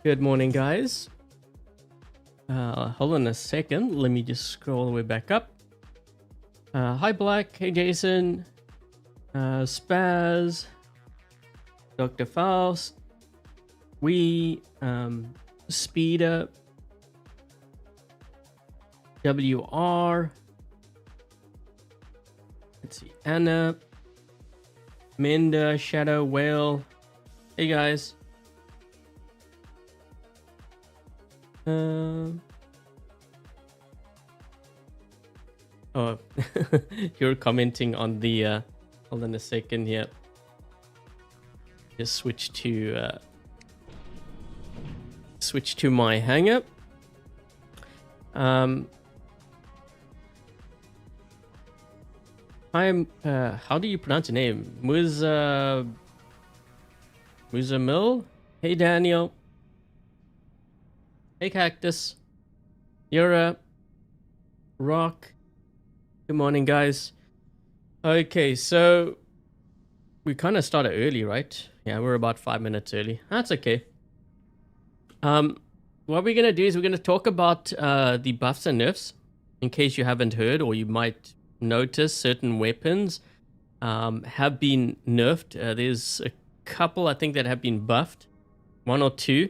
Good morning, guys. Hold on a second. Let me just scroll all the way back up. Hi, Black. Hey, Jason. Spaz. Dr. Faust. Speeder. WR. Let's see. Anna. Minda. Shadow. Whale. Hey, guys. Oh, you're commenting on the hold on a second here. Just switch to my hangup. I'm how do you pronounce your name? Muzamil? Hey, Daniel. Hey, Cactus. You're Rock. Good morning, guys. Okay, so we kind of started early, right? Yeah, we're about 5 minutes early. That's okay. What we're gonna do is we're gonna talk about the buffs and nerfs, in case you haven't heard, or you might notice certain weapons have been nerfed. There's a couple, I think, that have been buffed. One or two.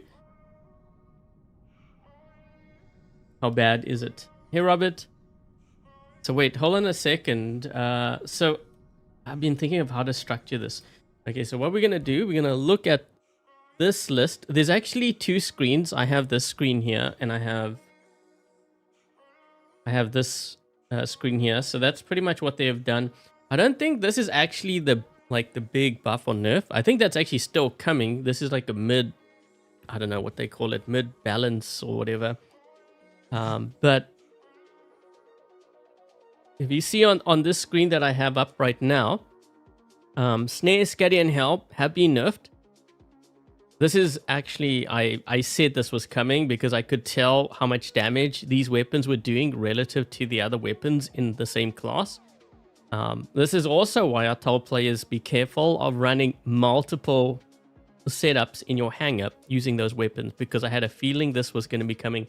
How bad is it? Hey, Robert. So wait, hold on a second. So I've been thinking of how to structure this. Okay, so what we're going to do, we're going to look at this list. There's actually two screens. I have this screen here, and I have this screen here. So that's pretty much what they have done. I don't think this is actually the big buff or nerf. I think that's actually still coming. This is like a mid, I don't know what they call it, mid balance or whatever. But if you see on this screen that I have up right now, Snaer, Skadi, and Shell have been nerfed. This is actually, I said this was coming because I could tell how much damage these weapons were doing relative to the other weapons in the same class. This is also why I tell players be careful of running multiple setups in your hang-up using those weapons, because I had a feeling this was going to be coming.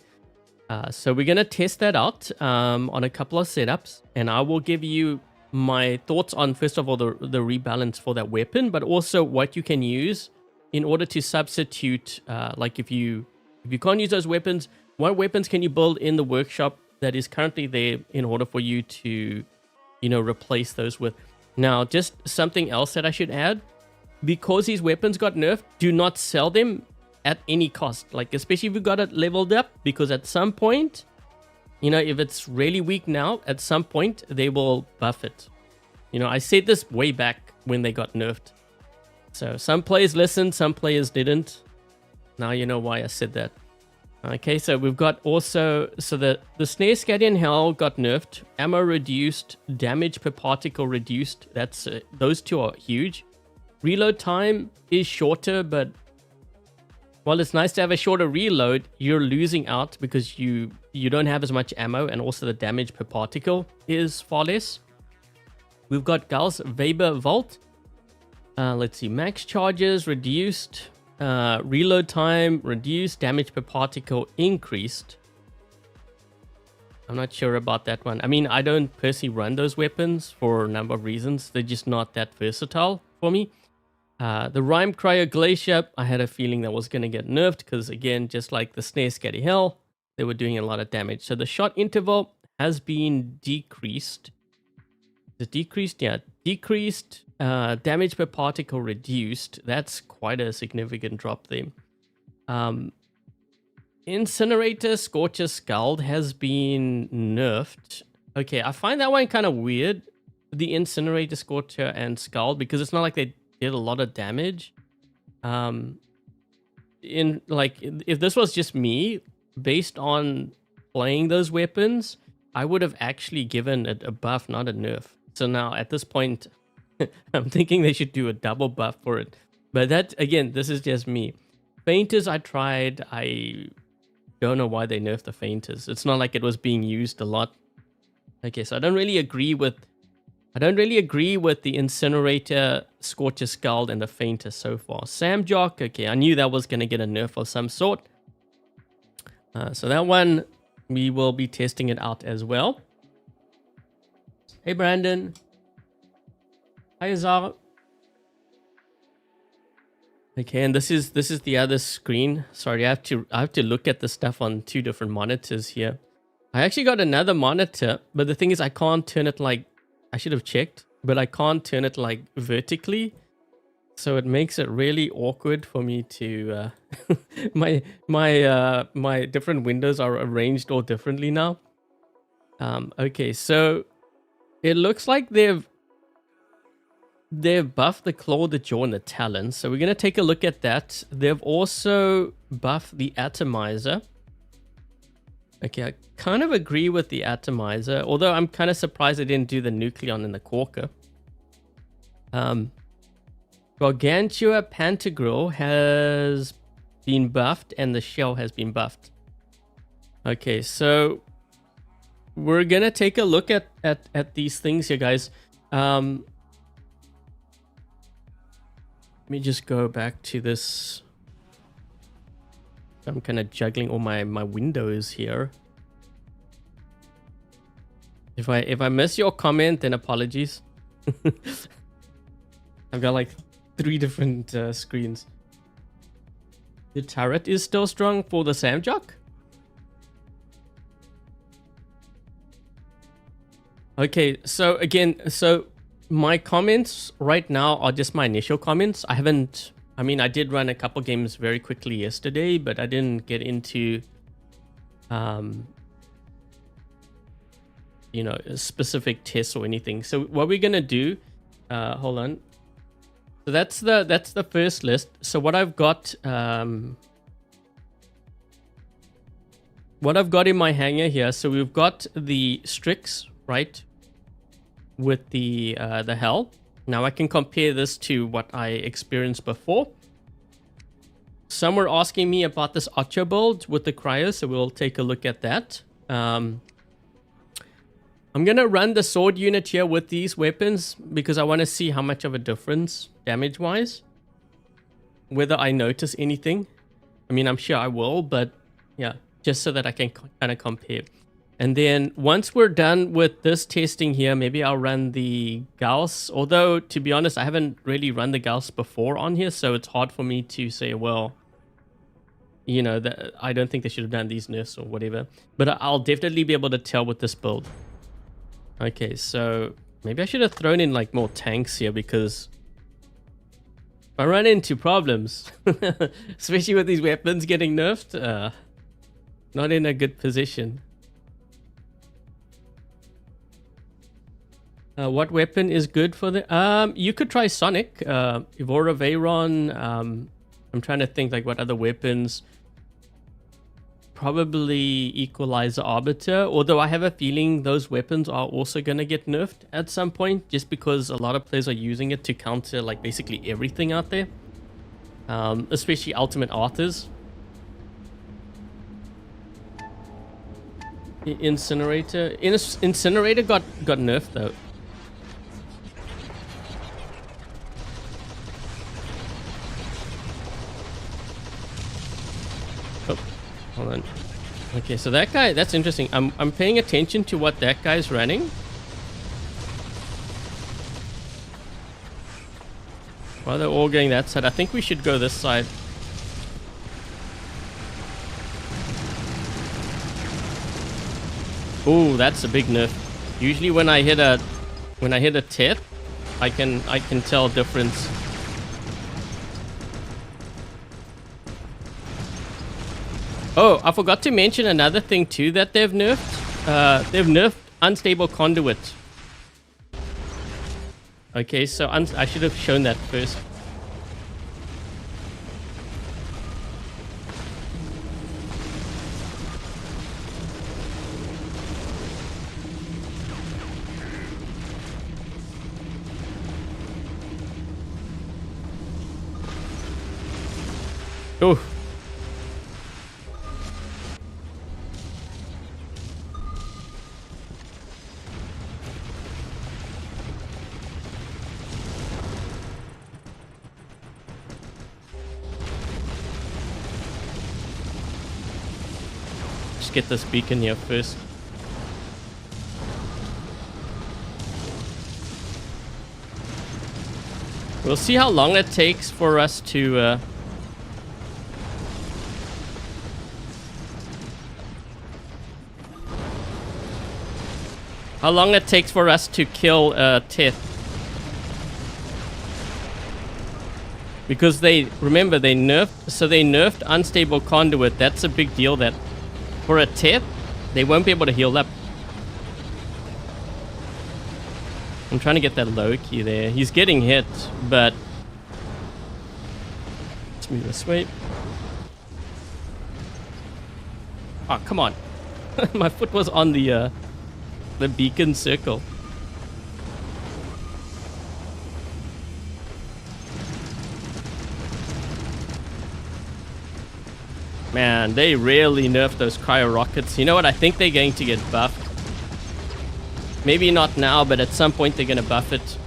So we're going to test that out on a couple of setups, and I will give you my thoughts on, first of all, the rebalance for that weapon, but also what you can use in order to substitute, like if you can't use those weapons, what weapons can you build in the workshop that is currently there in order for you to, replace those with. Now, just something else that I should add, because these weapons got nerfed, do not sell them at any cost, like especially if you got it leveled up, because at some point, if it's really weak now, at some point they will buff it. I said this way back when they got nerfed. So some players listened, some players didn't. Now you know why I said that. Okay, so we've got also, so the Snaer, Skadi, and Shell got nerfed. Ammo reduced, damage per particle reduced. That's those two are huge. Reload time is shorter, but while it's nice to have a shorter reload, you're losing out because you don't have as much ammo, and also the damage per particle is far less. We've got Gauss Weber Vault. Let's see, max charges reduced, reload time reduced, damage per particle increased. I'm not sure about that one. I mean, I don't personally run those weapons for a number of reasons. They're just not that versatile for me. The Rime Cryo Glacier, I had a feeling that was going to get nerfed because, again, just like the Snaer, Skadi, Shell, they were doing a lot of damage. So the shot interval has been decreased. The decreased, yeah, decreased. Damage per particle reduced. That's quite a significant drop there. Incinerator, Scorcher, Scald has been nerfed. Okay, I find that one kind of weird. The Incinerator, Scorcher, and Scald, because it's not like they did a lot of damage. If this was just me, based on playing those weapons, I would have actually given it a buff, not a nerf. So now at this point, I'm thinking they should do a double buff for it. But that, again, this is just me. Fainters I tried. I don't know why they nerfed the Fainters. It's not like it was being used a lot. Okay, so I don't really agree with I don't really agree with the Incinerator, Scorcher Skull, and the Fainter so far. Samjok, okay, I knew that was going to get a nerf of some sort. So that one, we will be testing it out as well. Hey, Brandon. Hi, Azar. Okay, and this is the other screen. Sorry, I have to look at the stuff on two different monitors here. I actually got another monitor, but the thing is I can't turn it like, I should have checked, but I can't turn it like vertically. So it makes it really awkward for me to my different windows are arranged all differently now. Okay, so it looks like they've buffed the claw, the jaw, and the talon. So we're gonna take a look at that. They've also buffed the atomizer. Okay, I kind of agree with the atomizer, although I'm kind of surprised they didn't do the nucleon and the quarker. Gargantua Pantagruel has been buffed and the shell has been buffed. Okay, so we're gonna take a look at these things here, guys. Let me just go back to this. I'm kind of juggling all my windows here. If I miss your comment, then apologies. I've got like 3 different screens. The turret is still strong for the Samjok. Okay, so again, my comments right now are just my initial comments. I did run a couple games very quickly yesterday, but I didn't get into specific tests or anything. So what we're gonna do, hold on. So that's the first list. So what I've got in my hanger here. So we've got the Stryx, right, with the Hell. Now I can compare this to what I experienced before. Some were asking me about this Ocho build with the Cryo, so we'll take a look at that. I'm going to run the sword unit here with these weapons because I want to see how much of a difference damage-wise. Whether I notice anything. I mean, I'm sure I will, but yeah, just so that I can kind of compare. And then once we're done with this testing here, maybe I'll run the Gauss. Although, to be honest, I haven't really run the Gauss before on here, so it's hard for me to say, well, I don't think they should have done these nerfs or whatever. But I'll definitely be able to tell with this build. Okay, so maybe I should have thrown in like more tanks here because if I run into problems, especially with these weapons getting nerfed, not in a good position. What weapon is good for the... you could try Sonic, Evora Veyron. I'm trying to think like what other weapons. Probably Equalizer Arbiter, although I have a feeling those weapons are also going to get nerfed at some point, just because a lot of players are using it to counter like basically everything out there, especially Ultimate Arthurs. Incinerator got nerfed though. Hold on. Okay, so that guy, that's interesting. I'm paying attention to what that guy's running. While they're all going that side, I think we should go this side. Ooh, that's a big nerf. Usually when I hit a Teth, I can tell difference. Oh, I forgot to mention another thing too that they've nerfed. They've nerfed Unstable Conduit. Okay, so I should have shown that first. Oh. Just get this beacon here first. We'll see how long it takes for us to... how long it takes for us to kill Teth. Because remember, they nerfed Unstable Conduit. That's a big deal, that for a Teth, they won't be able to heal up. I'm trying to get that low key there. He's getting hit, but... let's move this way. Oh, come on. My foot was on the beacon circle. Man, they really nerfed those cryo rockets. You know what? I think they're going to get buffed. Maybe not now, but at some point they're going to buff it.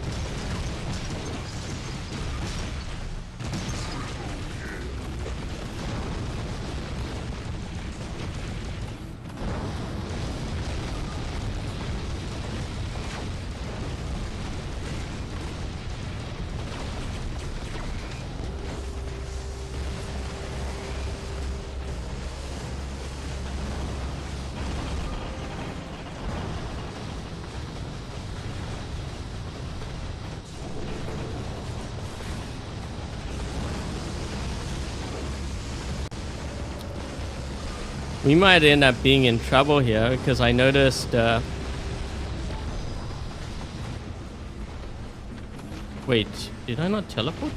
We might end up being in trouble here because I noticed... wait, did I not teleport?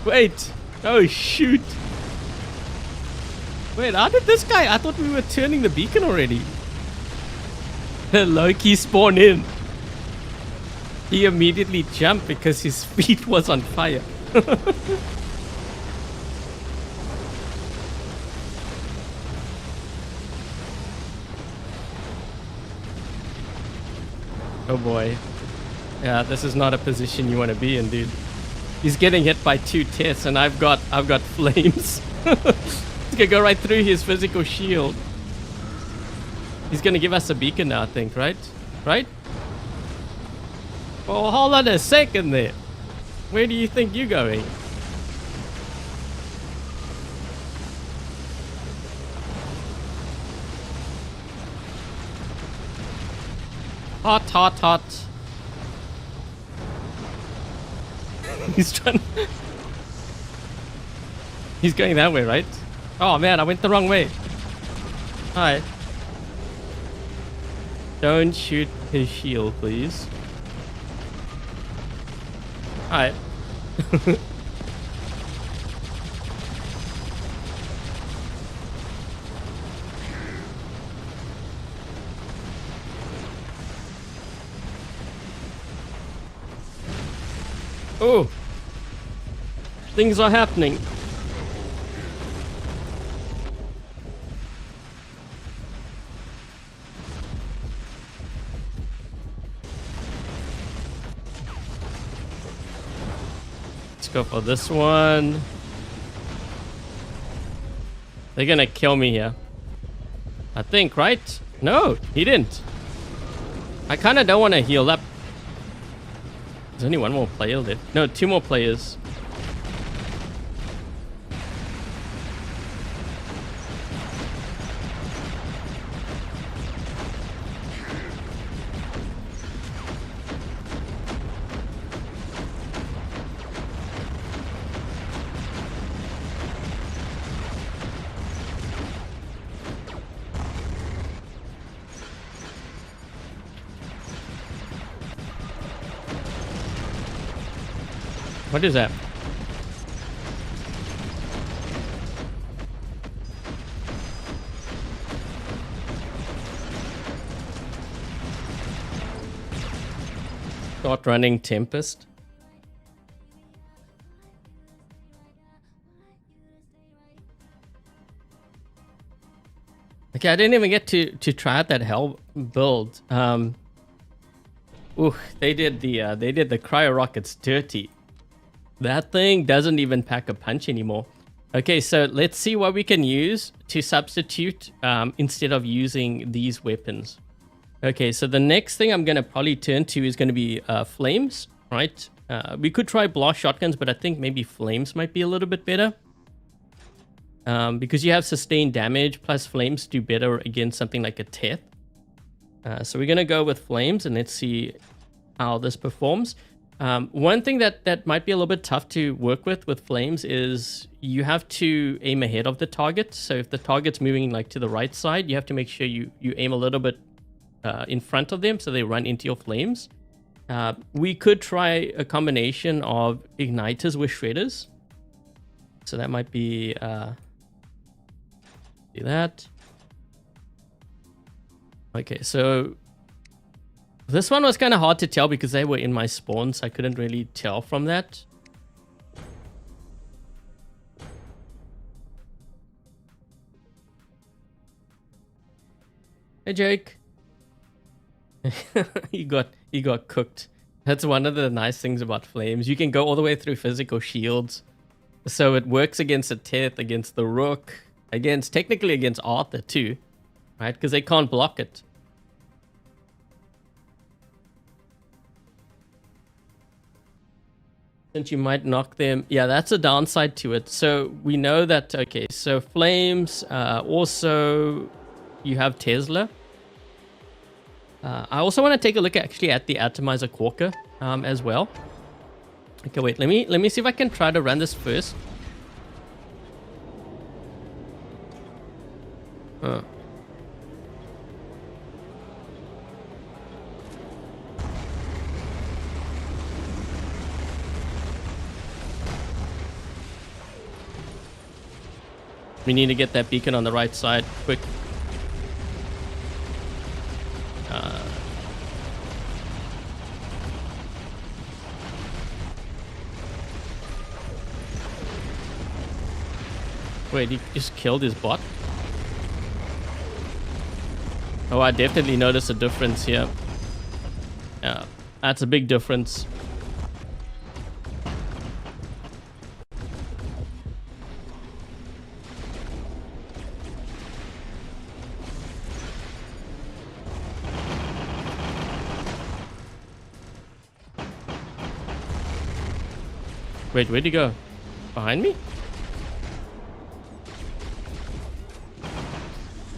Wait, oh shoot. Wait, how did this guy... I thought we were turning the beacon already. Loki spawned in. He immediately jumped because his feet was on fire. Oh boy. Yeah, this is not a position you want to be in, dude. He's getting hit by 2 Teths and I've got flames. It's gonna go right through his physical shield. He's gonna give us a beacon now, I think, right? Right? Well, hold on a second there. Where do you think you're going? Hot, hot, hot. He's trying... He's going that way, right? Oh man, I went the wrong way. Hi. Don't shoot his shield, please. Alright. Oh! Things are happening. Go for this one. They're gonna kill me here, I think, right? No, he didn't. I kind of don't want to heal up. There's only one more player left. No, 2 more players. What is that? Start running Tempest. Okay, I didn't even get to try out that hell build. Ooh, they did the cryo rockets dirty. That thing doesn't even pack a punch anymore. Okay, so let's see what we can use to substitute instead of using these weapons. Okay, so the next thing I'm going to probably turn to is going to be flames, right? We could try blast shotguns, but I think maybe flames might be a little bit better. Because you have sustained damage, plus flames do better against something like a Teth. So we're going to go with flames, and let's see how this performs. One thing that might be a little bit tough to work with flames is you have to aim ahead of the target. So if the target's moving like to the right side, you have to make sure you aim a little bit in front of them so they run into your flames. We could try a combination of igniters with shredders. So that might be... do that. Okay, so this one was kind of hard to tell because they were in my spawn, so I couldn't really tell from that. Hey Jake. he got cooked. That's one of the nice things about flames. You can go all the way through physical shields. So it works against a Teth, against the Rook, technically against Arthur too, right? Because they can't block it. Since you might knock them. Yeah, that's a downside to it. So we know that, okay, so flames, also you have Tesla. I also want to take a look actually at the Atomizer-Quarker as well. Okay, wait, let me see if I can try to run this first. We need to get that beacon on the right side quick. Wait, he just killed his bot? Oh, I definitely noticed a difference here. Yeah, that's a big difference. Wait, where'd he go? Behind me?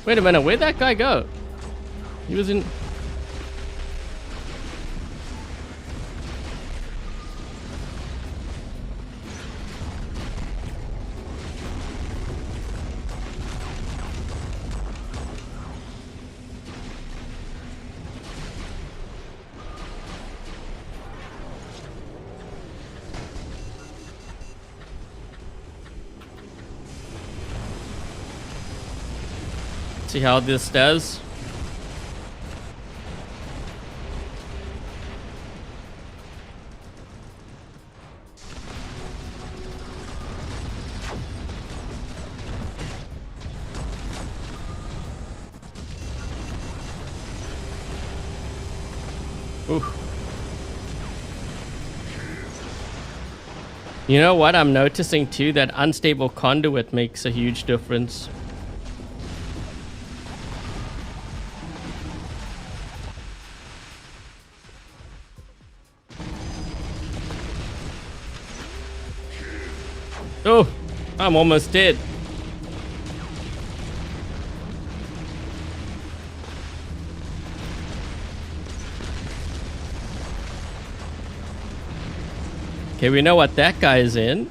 Wait a minute, where'd that guy go? He was in... See how this does. Oof. You know what I'm noticing too? That unstable conduit makes a huge difference. Oh, I'm almost dead. Okay, we know what that guy is in.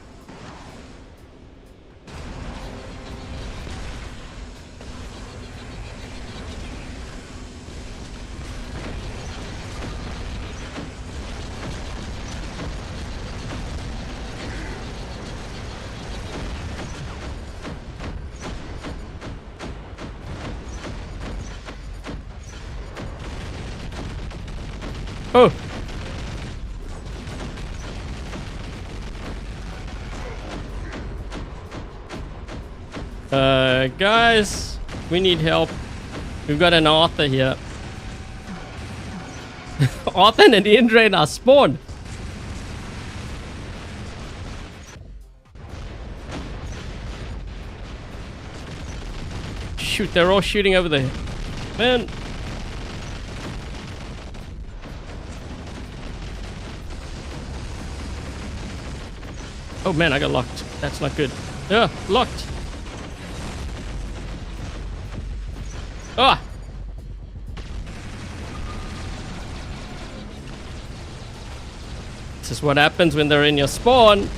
Oh. Guys. We need help. We've got an Arthur here. Arthur and Adrian are spawned. Shoot, they're all shooting over there. Man. Oh man, I got locked. That's not good. Yeah, locked. Ah! This is what happens when they're in your spawn.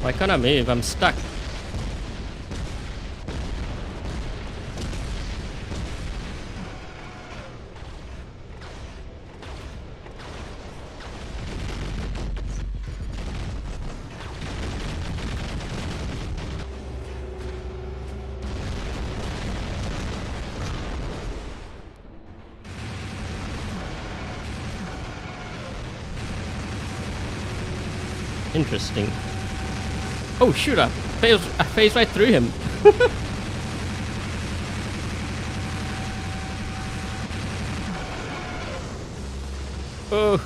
Why can't I move? I'm stuck. Interesting. Oh shoot, I phased right through him. Oh.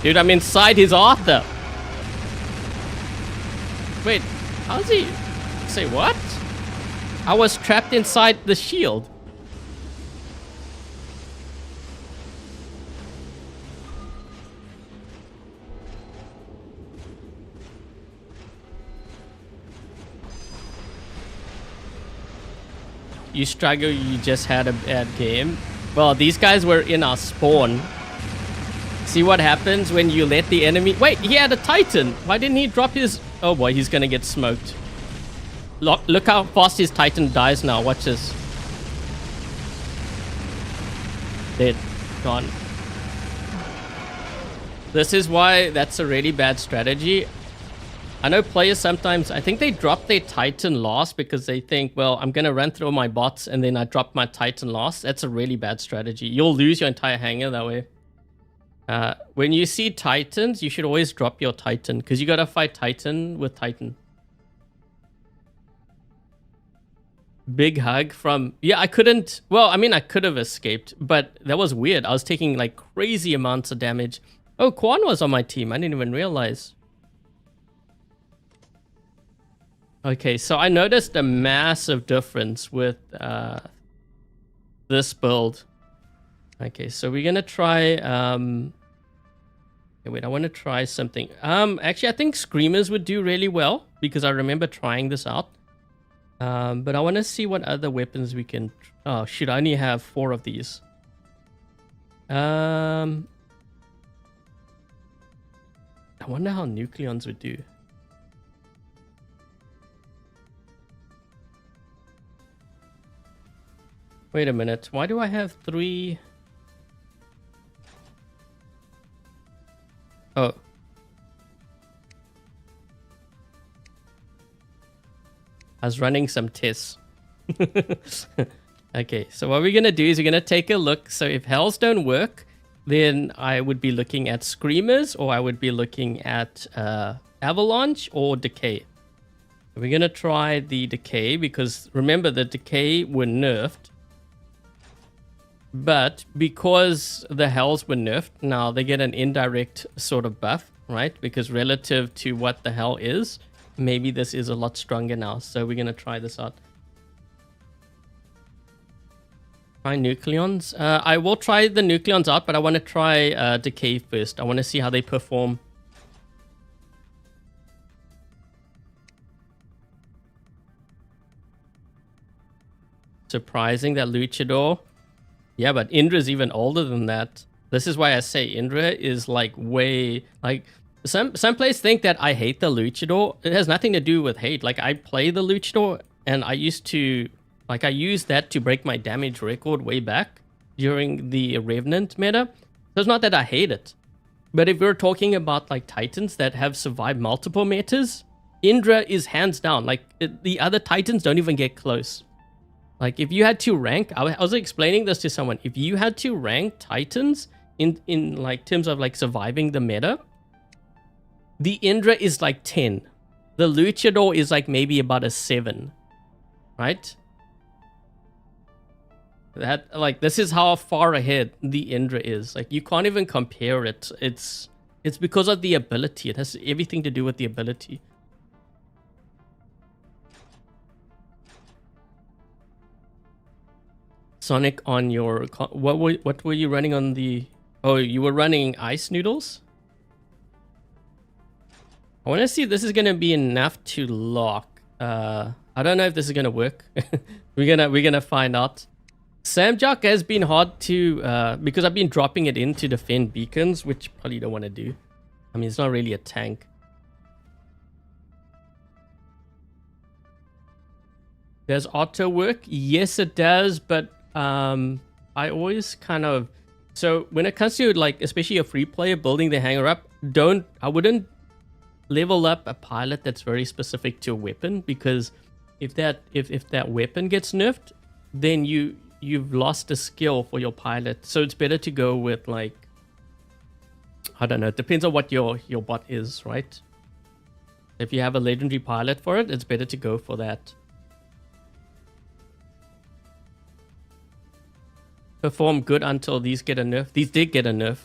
Dude, I'm inside his Arthur. Wait, how's he... Say what? I was trapped inside the shield. You struggle, you just had a bad game. Well, these guys were in our spawn. See what happens when you let the enemy... Wait, he had a Titan. Why didn't he drop his... Oh boy, he's gonna get smoked. Look how fast his Titan dies now. Watch this. Dead. Gone. This is why that's a really bad strategy. I know players sometimes, I think they drop their Titan last because they think, well, I'm going to run through my bots and then I drop my Titan last. That's a really bad strategy. You'll lose your entire hangar that way. When you see Titans, you should always drop your Titan because you got to fight Titan with Titan. Big hug from... Yeah, I couldn't... Well, I mean, I could have escaped, but that was weird. I was taking like crazy amounts of damage. Oh, Quan was on my team. I didn't even realize. Okay, so I noticed a massive difference with this build. Okay, so we're gonna try. Okay, wait, I want to try something. Actually, I think Screamers would do really well because I remember trying this out. But I want to see what other weapons we can. Oh shoot, I only have 4 of these. I wonder how Nucleons would do. Wait a minute. Why do I have 3? Oh. I was running some tests. Okay, so what we're going to do is we're going to take a look. So if Hells don't work, then I would be looking at Screamers, or I would be looking at Avalanche or Decay. We're going to try the Decay because remember the Decay were nerfed. But because the Hells were nerfed, now they get an indirect sort of buff, right? Because relative to what the Hell is, maybe this is a lot stronger now. So we're going to try this out. Try Nucleons. I will try the Nucleons out, but I want to try Decay first. I want to see how they perform. Surprising that Luchador... Yeah, but Indra's even older than that. This is why I say Indra is like way... Like, some players think that I hate the Luchador. It has nothing to do with hate. Like, I play the Luchador and I used to... Like, I used that to break my damage record way back. during the Revenant meta. So it's not that I hate it. But if we're talking about like Titans that have survived multiple metas, Indra is hands down. Like the other Titans don't even get close. Like if you had to rank, I was explaining this to someone. If you had to rank Titans in like terms of like surviving the meta, the Indra is like 10. The Luchador is like maybe about a 7, right? That like this is how far ahead the Indra is. Like you can't even compare it. It's because of the ability. It has everything to do with the ability. Sonic on your what were you running on the? Oh, you were running ice noodles. I want to see if this is gonna be enough to lock. I don't know if this is gonna work. we're gonna find out. Samjok has been hard to because I've been dropping it in to defend beacons, which probably don't want to do. I mean, it's not really a tank. Does auto work? Yes, it does, but I always kind of, so when it comes to like especially a free player building the hanger up, I wouldn't level up a pilot that's very specific to a weapon, because if that weapon gets nerfed, then you've lost a skill for your pilot. So it's better to go with like, I don't know, it depends on what your bot is, right? If you have a legendary pilot for it, it's better to go for that. Perform good until these get a nerf. These did get a nerf.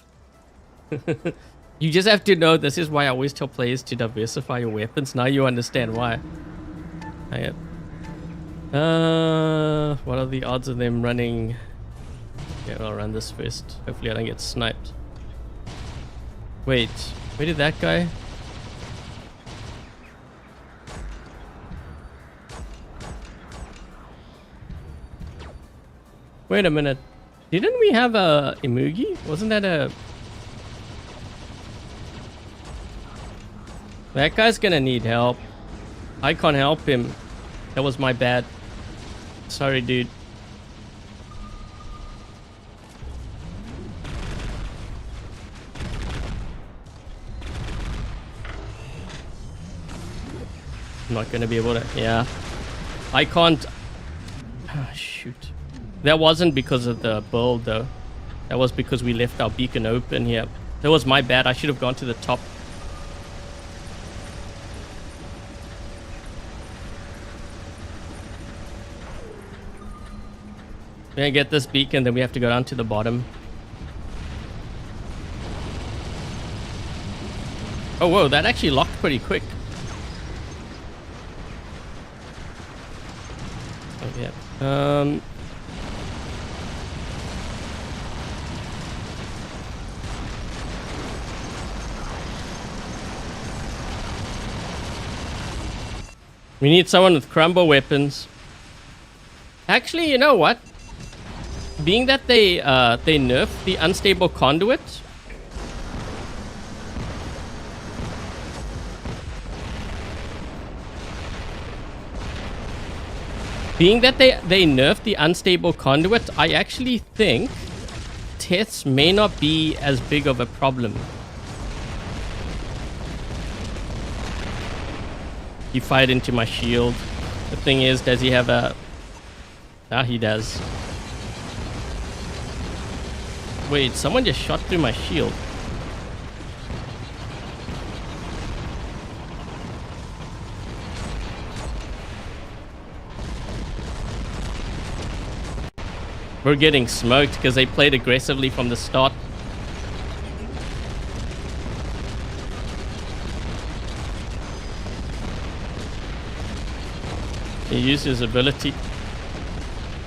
You just have to know, this is why I always tell players to diversify your weapons. Now you understand why. What are the odds of them running? Yeah, I'll run this first. Hopefully I don't get sniped. Wait, where did that guy? Wait a minute. Didn't we have a Imugi? Wasn't that a... That guy's gonna need help. I can't help him. That was my bad. Sorry, dude. I'm not gonna be able to... Yeah. I can't... Oh, shoot. That wasn't because of the build, though. That was because we left our beacon open here. That was my bad. I should have gone to the top. We're gonna get this beacon, then we have to go down to the bottom. Oh, whoa, that actually locked pretty quick. Oh, yeah. We need someone with crumble weapons. Actually, you know what? Being that they nerfed the unstable conduit, I actually think Teths may not be as big of a problem. He fired into my shield. The thing is, does he have a... Ah, he does. Wait, someone just shot through my shield. We're getting smoked because they played aggressively from the start. He used his ability.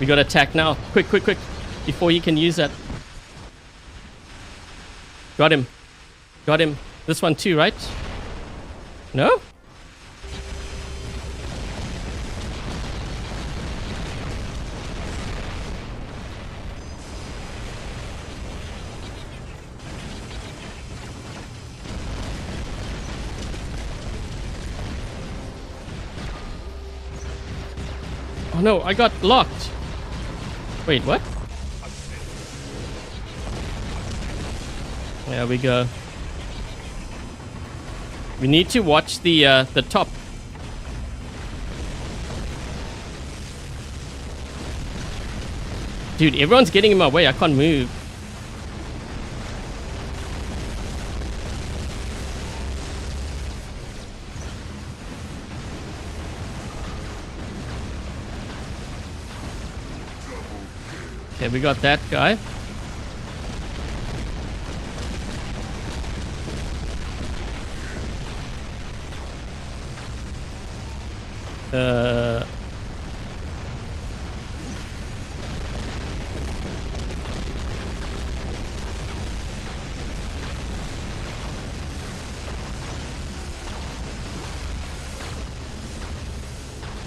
We got to attack now. Quick, quick, quick. Before he can use that. Got him. Got him. This one too, right? No? Oh no, I got locked. Wait, what? There we go. We need to watch the top. Dude, everyone's getting in my way. I can't move. Okay, we got that guy.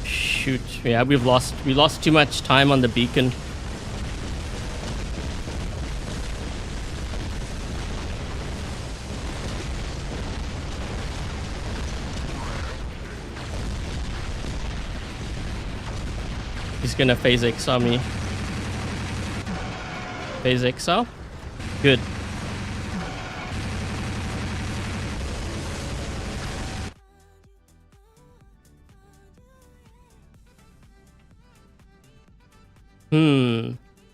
Shoot. Yeah, we lost too much time on the beacon. He's gonna phase exile me. Phase exile. Good.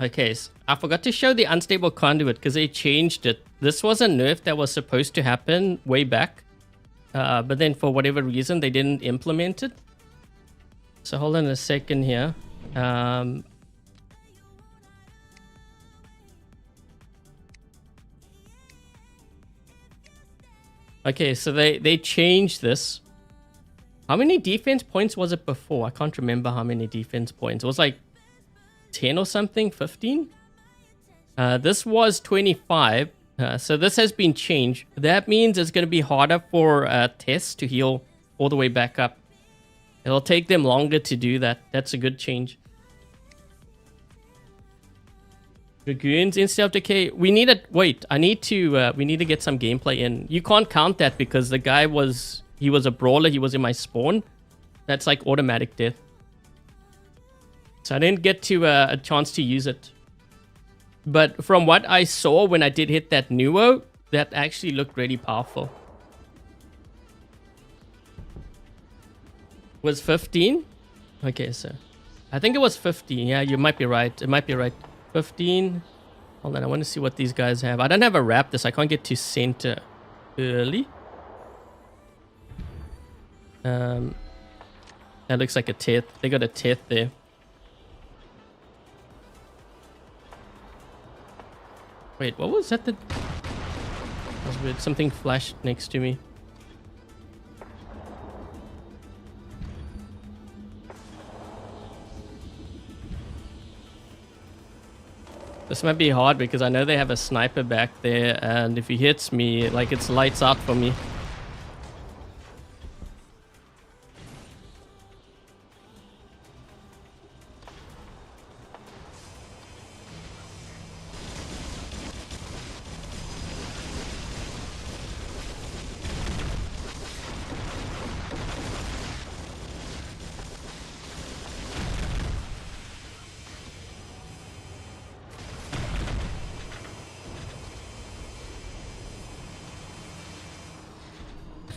Okay, so I forgot to show the unstable conduit because they changed it. This was a nerf that was supposed to happen way back. But then for whatever reason, they didn't implement it. So hold on a second here. Okay, so they changed this. How many defense points was it before? I can't remember how many defense points. It was like 10 or something, 15. This was 25. So this has been changed. That means it's going to be harder for tests to heal all the way back up. It'll take them longer to do that. That's a good change. Dragoons instead of Decay. We need a wait. We need to get some gameplay in. You can't count that because the guy was a brawler. He was in my spawn. That's like automatic death. So I didn't get to a chance to use it. But from what I saw when I did hit that Nuo, that actually looked really powerful. Was 15? Okay, so I think it was 15. Yeah, you might be right. It might be right. 15. Hold on, I want to see what these guys have. I don't have a Raptor, so I can't get to center early. That looks like a Teth. They got a Teth there. Wait, what was that? That was weird. Something flashed next to me. This might be hard because I know they have a sniper back there, and if he hits me, like, it's lights out for me.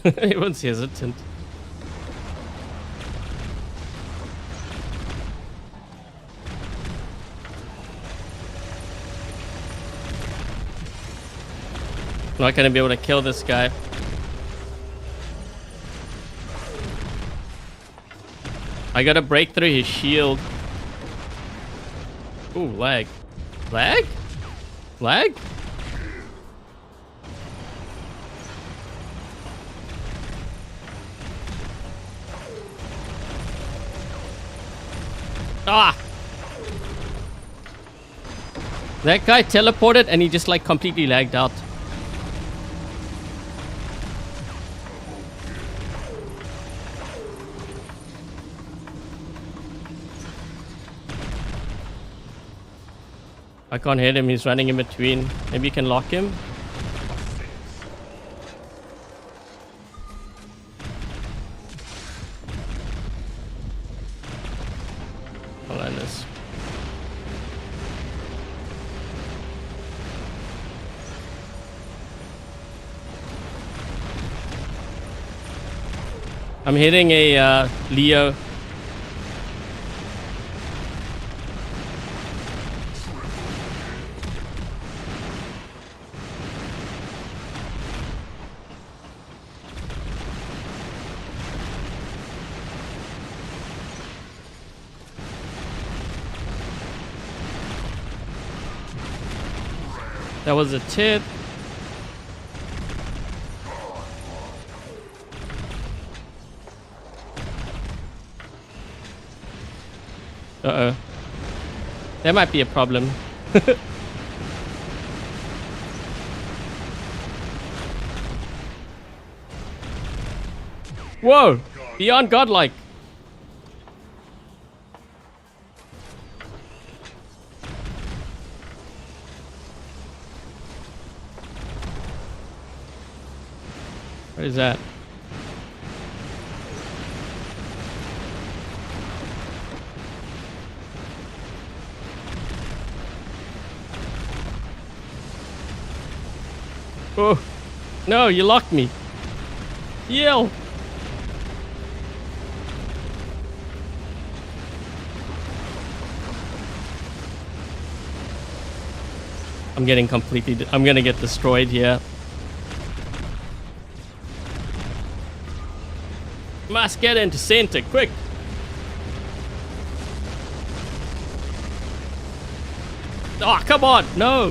Everyone's hesitant. Not gonna be able to kill this guy. I gotta break through his shield. Ooh, lag. Lag? Lag? Ah! That guy teleported and he just like completely lagged out. I can't hit him, he's running in between. Maybe you can lock him. I'm hitting a Leo. That was a tit. Uh-oh. That might be a problem. Whoa! Beyond godlike. What is that? Oh, no, you locked me. Yell. I'm getting completely... I'm gonna get destroyed here. Must get into center, quick. Oh, come on, no.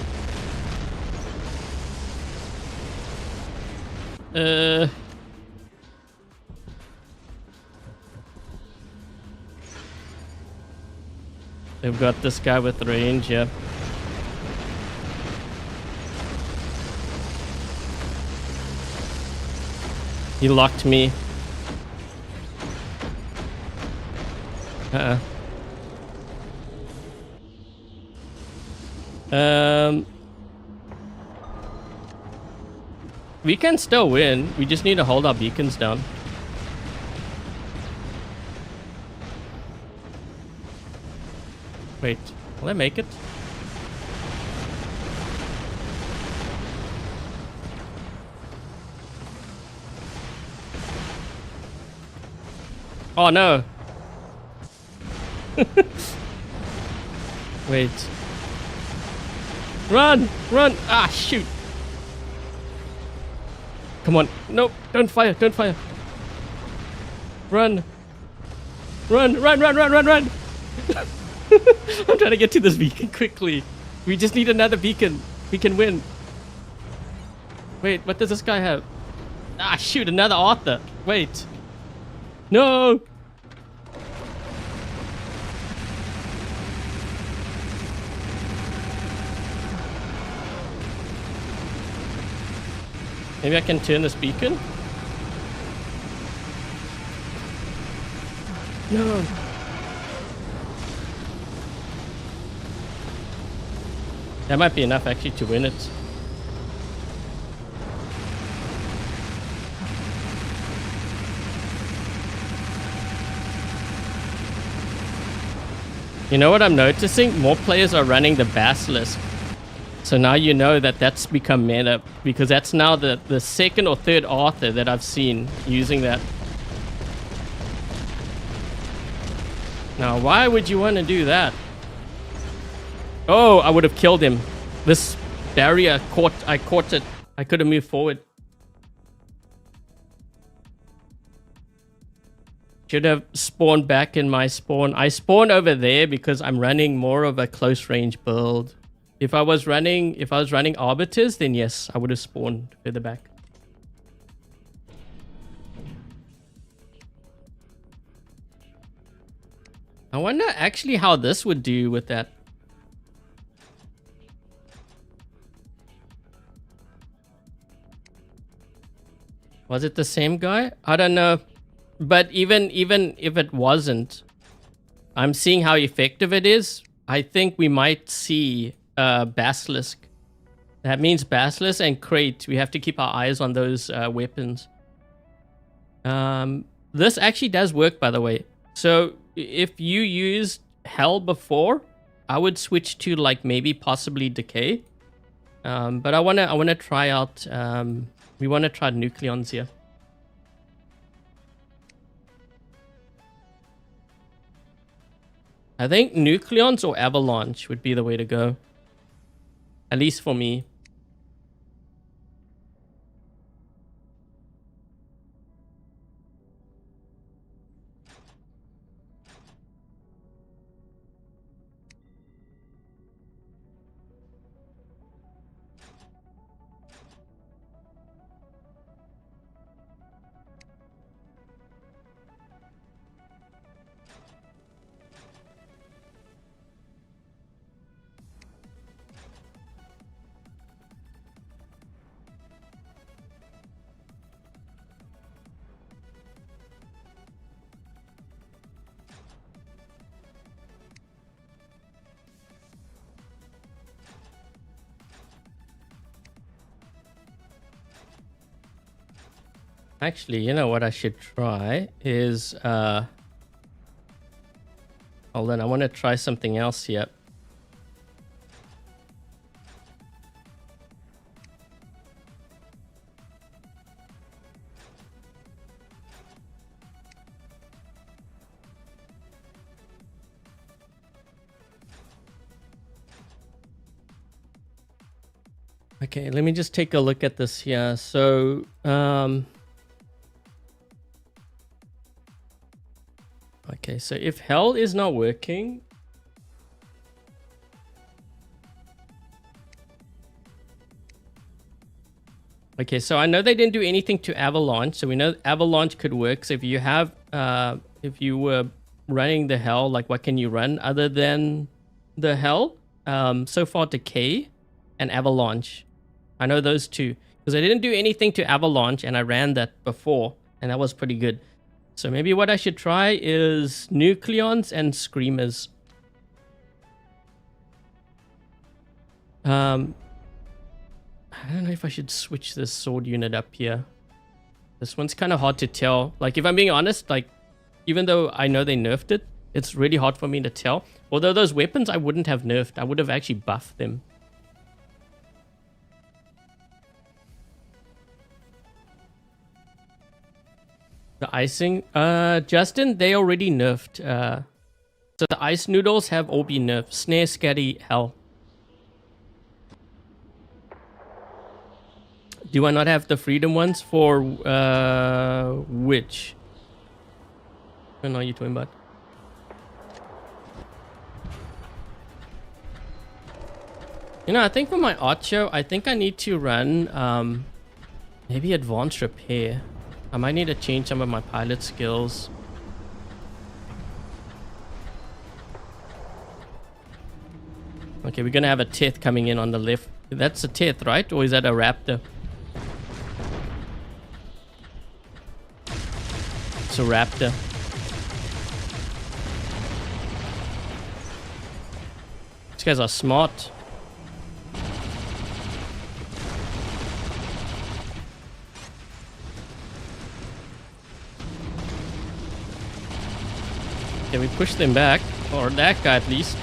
They've got this guy with range, yeah. He locked me. We can still win. We just need to hold our beacons down. Wait, will I make it? Oh no. Wait. Run! Run! Ah, shoot! Come on. Nope. Don't fire. Don't fire. Run. Run, run, run, run, run, run! I'm trying to get to this beacon quickly. We just need another beacon. We can win. Wait, what does this guy have? Ah, shoot, another Arthur. Wait. No! Maybe I can turn this beacon? No. That might be enough actually to win it. You know what I'm noticing? More players are running the Basilisk. So now you know that that's become meta, because that's now the second or third Arthur that I've seen using that. Now, why would you want to do that? Oh, I would have killed him. This barrier I caught it. I could have moved forward. Should have spawned back in my spawn. I spawned over there because I'm running more of a close range build. If I was running arbiters, then yes, I would have spawned further back. I wonder actually how this would do with that. Was it the same guy? I don't know. But even if it wasn't, I'm seeing how effective it is. I think we might see Basilisk. That means Basilisk and Krait. We have to keep our eyes on those weapons. This actually does work, by the way. So if you used Hell before, I would switch to like maybe possibly Decay. But I wanna try out. We wanna try Nucleons here. I think Nucleons or Avalanche would be the way to go. At least for me. Actually, you know what I should try is, hold on, I want to try something else here. Okay, let me just take a look at this here. So, okay, so if hell is not working, okay, so I know they didn't do anything to Avalanche, so we know Avalanche could work. So if you have, if you were running the hell, like what can you run other than the hell? So far, Decay and Avalanche. I know those two because I didn't do anything to Avalanche, and I ran that before, and that was pretty good. So maybe what I should try is Nucleons and Screamers. I don't know if I should switch this sword unit up here. This one's kind of hard to tell. Like, if I'm being honest, like, even though I know they nerfed it, it's really hard for me to tell. Although those weapons I wouldn't have nerfed. I would have actually buffed them. The icing, Justin, they already nerfed. So the ice noodles have all been nerfed. Snaer, Skadi, hell. Do I not have the freedom ones for which? What are you talking about? You know, I think for my Ocho, I think I need to run maybe advanced repair. I might need to change some of my pilot skills. Okay, we're gonna have a Teth coming in on the left. That's a Teth, right? Or is that a Raptor? It's a Raptor. These guys are smart. Okay, we push them back, or that guy at least.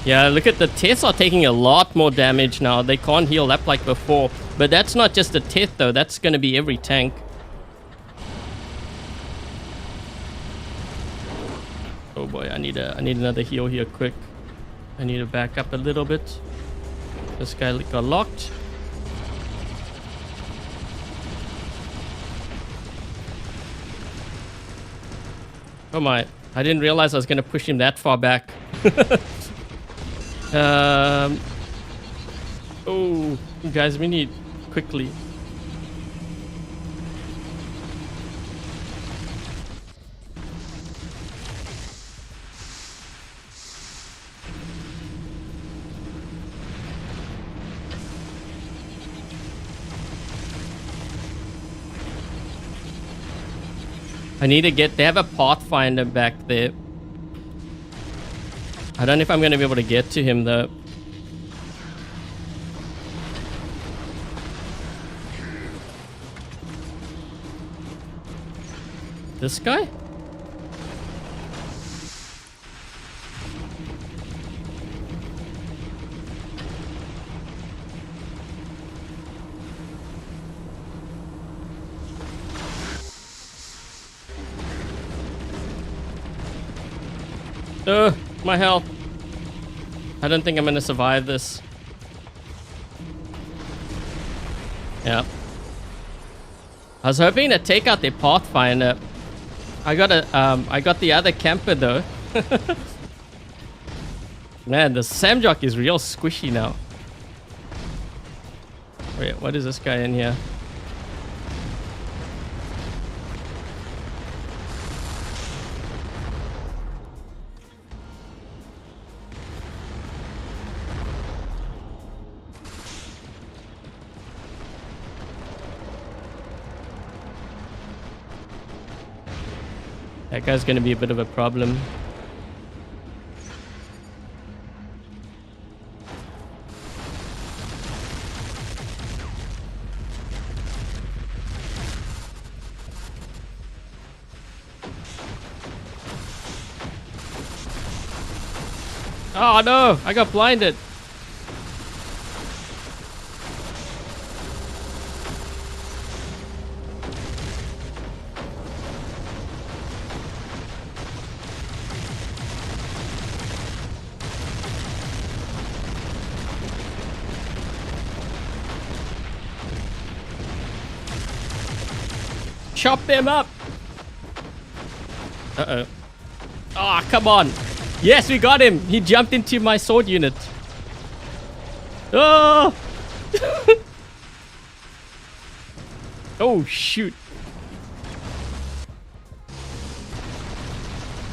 Yeah, look at the Teths are taking a lot more damage now. They can't heal up like before. But that's not just the Teth though, that's gonna be every tank. Oh boy, I need another heal here quick. I need to back up a little bit. This guy got locked. Oh my, I didn't realize I was going to push him that far back. Oh, guys, we need quickly. I need to get... They have a Pathfinder back there. I don't know if I'm going to be able to get to him, though. This guy? My health. I don't think I'm gonna survive this. Yeah. I was hoping to take out their Pathfinder. I got the other camper though. Man, the Samjok is real squishy now. Wait, what is this guy in here? That guy's gonna be a bit of a problem. Oh no, I got blinded. Chop them up. Uh-oh. Oh, come on. Yes, we got him. He jumped into my sword unit. Oh! Oh, shoot.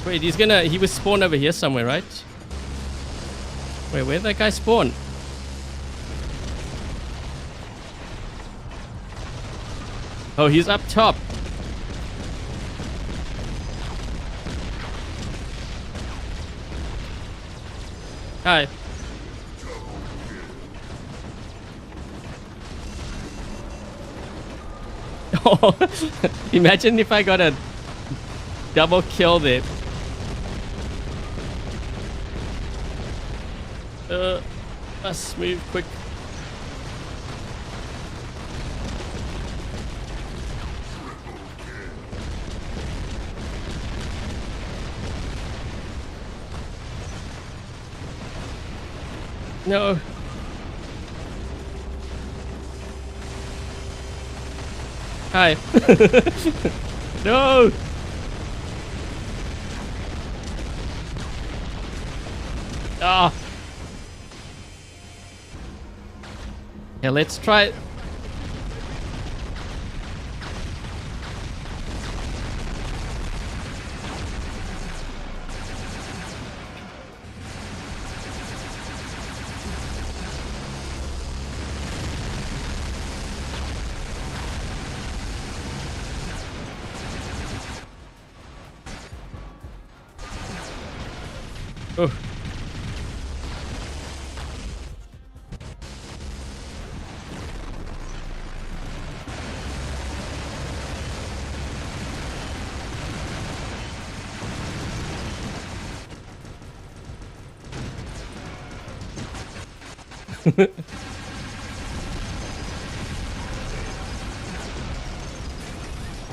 Wait, he was spawned over here somewhere, right? Wait, where'd that guy spawn? Oh, he's up top. Hi. Oh, imagine if I got a double kill there. Let's move quick. No. Hi. No. Ah. Yeah, let's try it. Oh.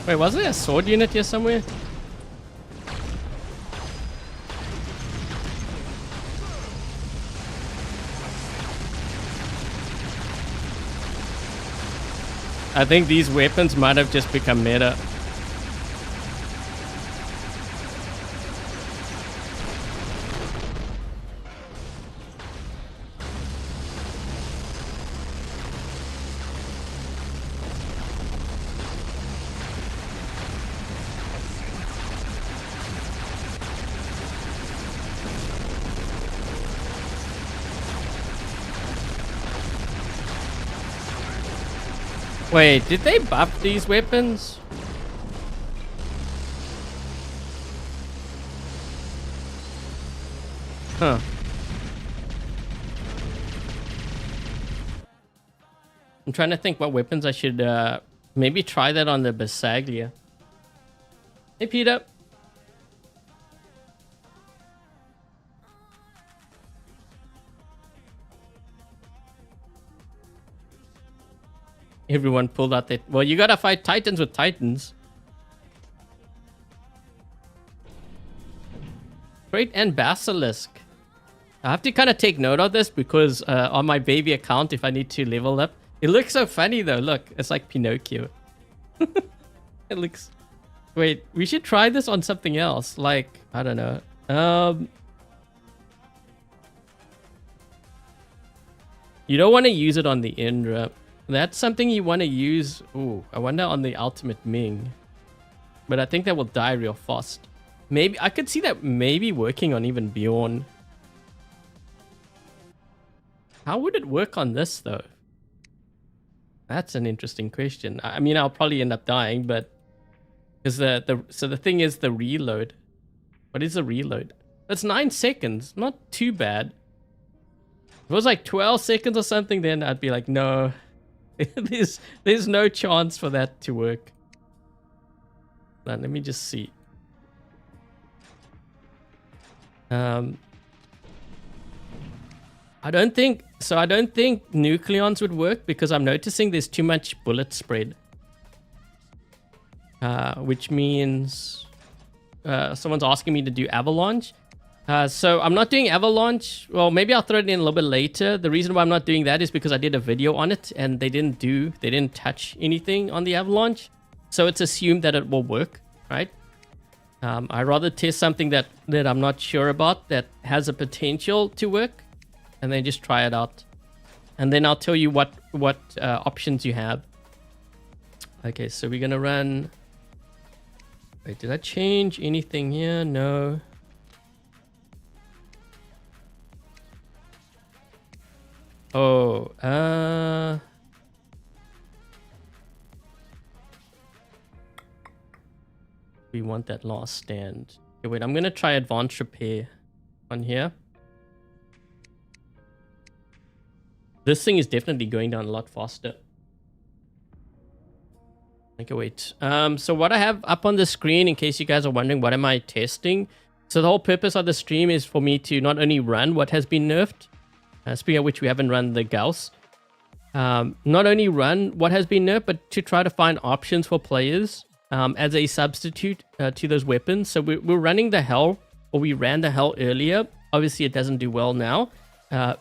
Wait, was there a sword unit here somewhere? I think these weapons might have just become meta. Wait, did they buff these weapons? Huh. I'm trying to think what weapons I should maybe try that on the Basaglia. Hey, Peter. Everyone pulled out that. Well, you gotta fight Titans with Titans. Krait and Basilisk. I have to kind of take note of this because on my baby account, if I need to level up, it looks so funny though. Look, it's like Pinocchio. It looks... Wait, we should try this on something else. Like, I don't know. You don't want to use it on the Indra. That's something you want to use. Ooh, I wonder on the Ultimate Ming. But I think that will die real fast. Maybe I could see that maybe working on even Bjorn. How would it work on this though? That's an interesting question. I mean, I'll probably end up dying, but because so the thing is the reload. What is the reload? That's 9 seconds. Not too bad. If it was like 12 seconds or something, then I'd be like, no. there's no chance for that to work. Now, let me just see. I don't think nucleons would work because I'm noticing there's too much bullet spread. Which means someone's asking me to do Avalanche. So I'm not doing Avalanche. Well, maybe I'll throw it in a little bit later. The reason why I'm not doing that is because I did a video on it and they didn't touch anything on the Avalanche. So it's assumed that it will work, right? I'd rather test something that I'm not sure about that has a potential to work and then just try it out. And then I'll tell you what options you have. Okay, so we're gonna run... Wait, did I change anything here? No. Oh, we want that last stand. Okay, wait, I'm gonna try advanced repair on here. This thing is definitely going down a lot faster. Okay, wait. So what I have up on the screen, in case you guys are wondering, what am I testing? So the whole purpose of the stream is for me to not only run what has been nerfed, speaking of which, we haven't run the Gauss. Not only run what has been nerfed, but to try to find options for players as a substitute to those weapons. So we're running the Hell, or we ran the Hell earlier. Obviously, it doesn't do well now.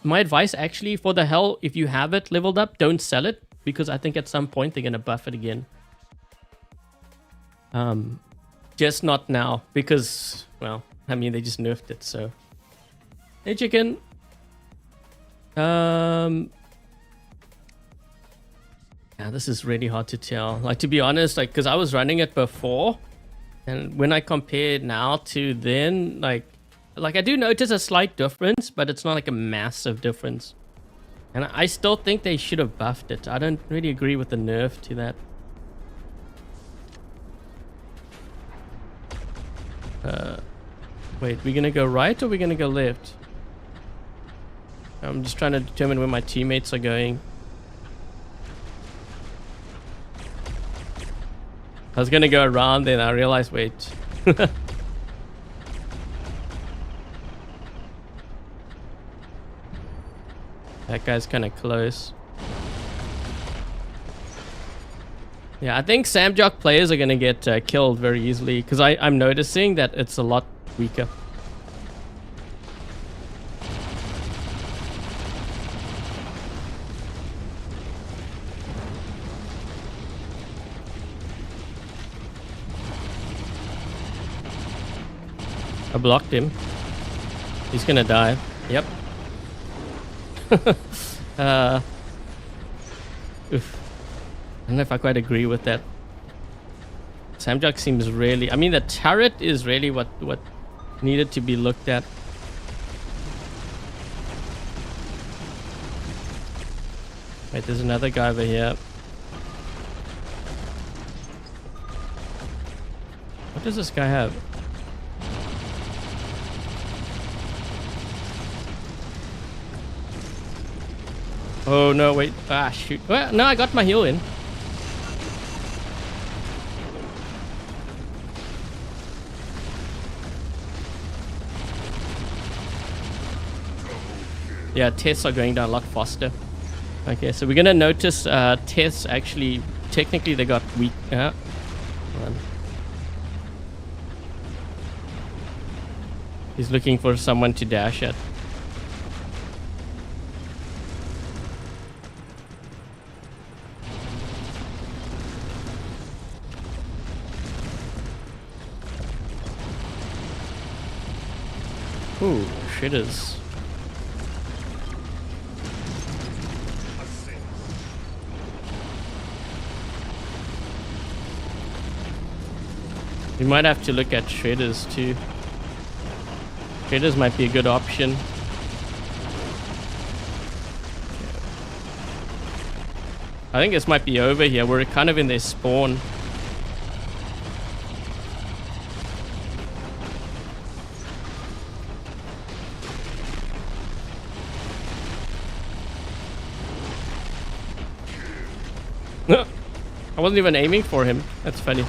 My advice actually for the Hell, if you have it leveled up, don't sell it, because I think at some point they're going to buff it again. Just not now, because, well, I mean, they just nerfed it, so. Hey, chicken. Yeah, this is really hard to tell. Like, to be honest, like, because I was running it before, and when I compare now to then, like I do notice a slight difference, but it's not like a massive difference. And I still think they should have buffed it. I don't really agree with the nerf to that. Wait, we're gonna go right or we're gonna go left? I'm just trying to determine where my teammates are going. I was gonna go around, then I realized, wait. That guy's kind of close. Yeah, I think Samjok players are gonna get killed very easily, because I'm noticing that it's a lot weaker. I blocked him. He's gonna die. Yep. Oof. I don't know if I quite agree with that. Samjok seems really... I mean, the turret is really what needed to be looked at. Wait, there's another guy over here. What does this guy have? Oh no, wait. Ah, shoot. Well, no, I got my heal in. Yeah, tests are going down a lot faster. Okay, so we're gonna notice tests actually, technically they got weak. He's looking for someone to dash at. Ooh, shitters. We might have to look at shredders too. Shredders might be a good option. I think this might be over here. We're kind of in their spawn. I wasn't even aiming for him. That's funny.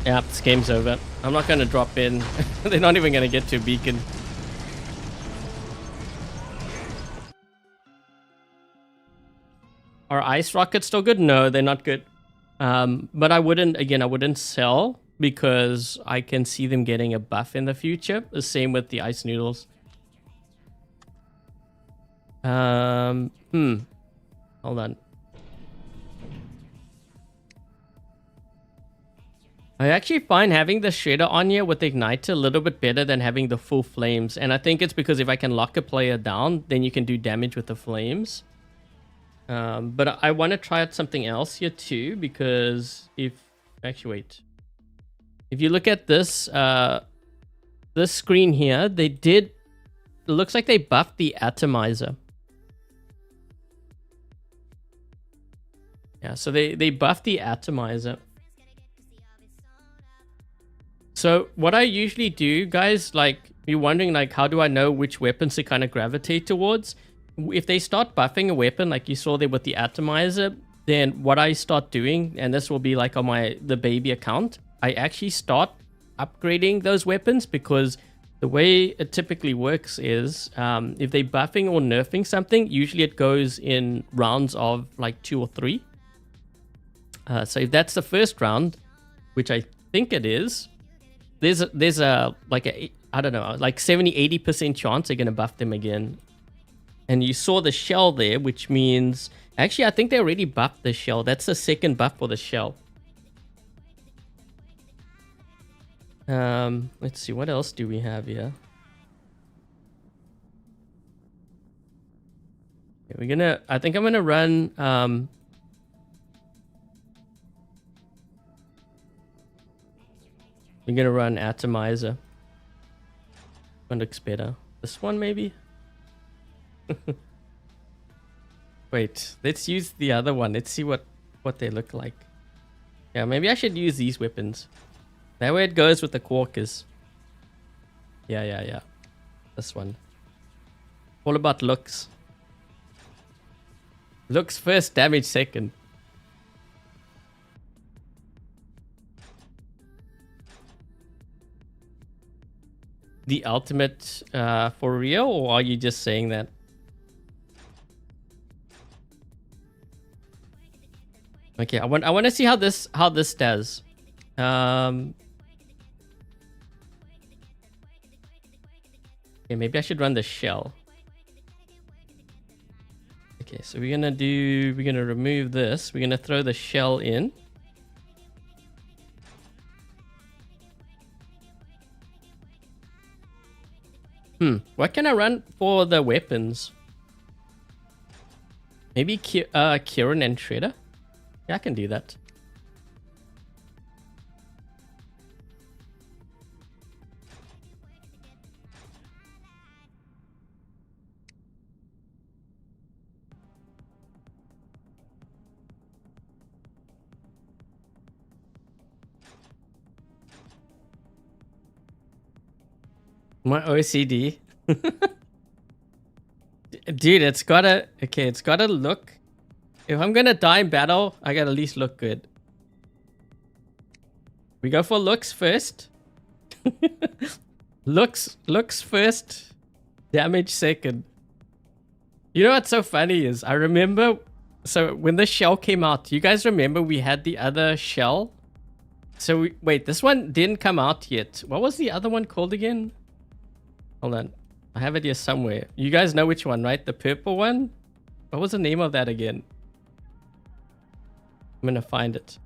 Yeah, this game's over. I'm not going to drop in. They're not even going to get to a beacon. Are ice rockets still good? No, they're not good. But I wouldn't sell because I can see them getting a buff in the future. The same with the ice noodles. Hold on. I actually find having the shredder on here with the igniter a little bit better than having the full flames. And I think it's because if I can lock a player down, then you can do damage with the flames. But I want to try out something else here too, because actually wait. If you look at this, this screen here, it looks like they buffed the Atomizer. Yeah, so they buffed the Atomizer. So what I usually do, guys, like you're wondering like how do I know which weapons to kind of gravitate towards? If they start buffing a weapon like you saw there with the Atomizer, then what I start doing, and this will be like on the baby account, I actually start upgrading those weapons, because the way it typically works is if they're buffing or nerfing something, usually it goes in rounds of like 2 or 3. So if that's the first round, which I think it is, there's a I don't know, like 70-80% chance they're going to buff them again. And you saw the shell there, which means actually I think they already buffed the shell. That's the second buff for the shell. Let's see, what else do we have here? Okay, I think I'm gonna run we're gonna run Atomizer. One looks better. This one maybe? Wait, let's use the other one. Let's see what they look like. Yeah, maybe I should use these weapons. That way it goes with the Quarkers. Yeah. This one. All about looks. Looks first, damage second. The ultimate for real, or are you just saying that? Okay, I want to see how this does. Okay, maybe I should run the shell. Okay, so we're gonna remove this. We're gonna throw the shell in. What can I run for the weapons? Maybe Kieran and Shredder? Yeah, I can do that. My OCD. Dude, it's gotta look. If I'm gonna die in battle, I gotta at least look good. We go for looks first. looks first. Damage second. You know what's so funny is I remember So when the shell came out, you guys remember we had the other shell? So wait, this one didn't come out yet. What was the other one called again? Hold on. I have it here somewhere. You guys know which one, right? The purple one? What was the name of that again? I'm gonna find it.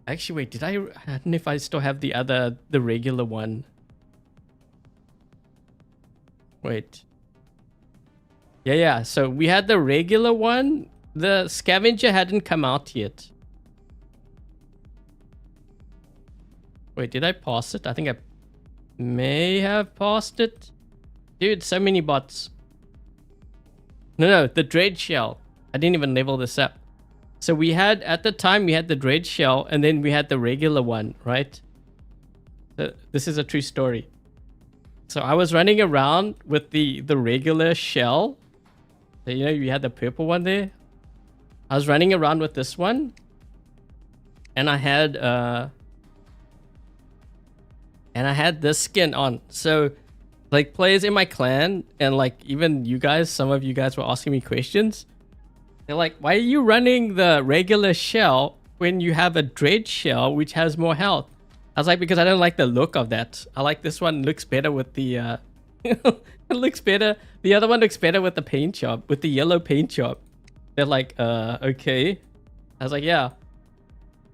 Actually, wait, I don't know if I still have the regular one. Wait. Yeah. So we had the regular one. The scavenger hadn't come out yet. Wait, did I pass it? I think I may have passed it. Dude, so many bots. No, the dread shell. I didn't even level this up. So we had, at the time, we had the dread shell, and then we had the regular one, right? So this is a true story. So I was running around with the regular shell. So, you know, you had the purple one there. I was running around with this one. And I had this skin on. So, like, players in my clan, and like even you guys, some of you guys were asking me questions. They're like, why are you running the regular shell when you have a dread shell which has more health? I was like, because I don't like the look of that. I like this one looks better with the it looks better. The other one looks better with the paint job, with the yellow paint job. They're like, okay. I was like, yeah.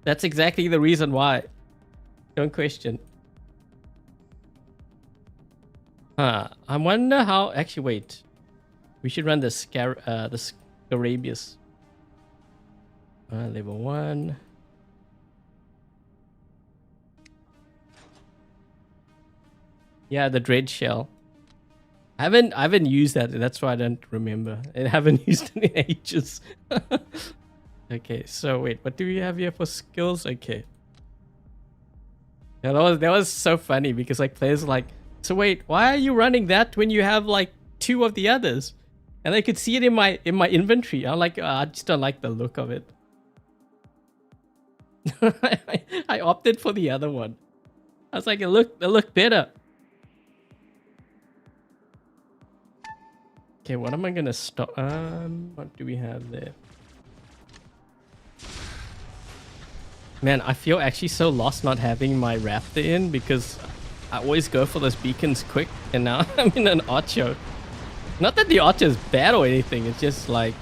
That's exactly the reason why. Don't question. I wonder how, actually wait. We should run the Scarabeus. Level 1. Yeah, the dread shell. I haven't used that. That's why I don't remember. I haven't used it in ages. Okay, so wait, what do we have here for skills? Okay. Yeah, that was so funny because like players are like, so wait, why are you running that when you have like 2 of the others? And I could see it in my inventory. I'm like, I just don't like the look of it. I opted for the other one. I was like, it looked better. Okay, what am I gonna stop? What do we have there? Man, I feel actually so lost not having my raptor in because I always go for those beacons quick, and now I'm in an Ocho. Not that the Ocho is bad or anything, it's just like...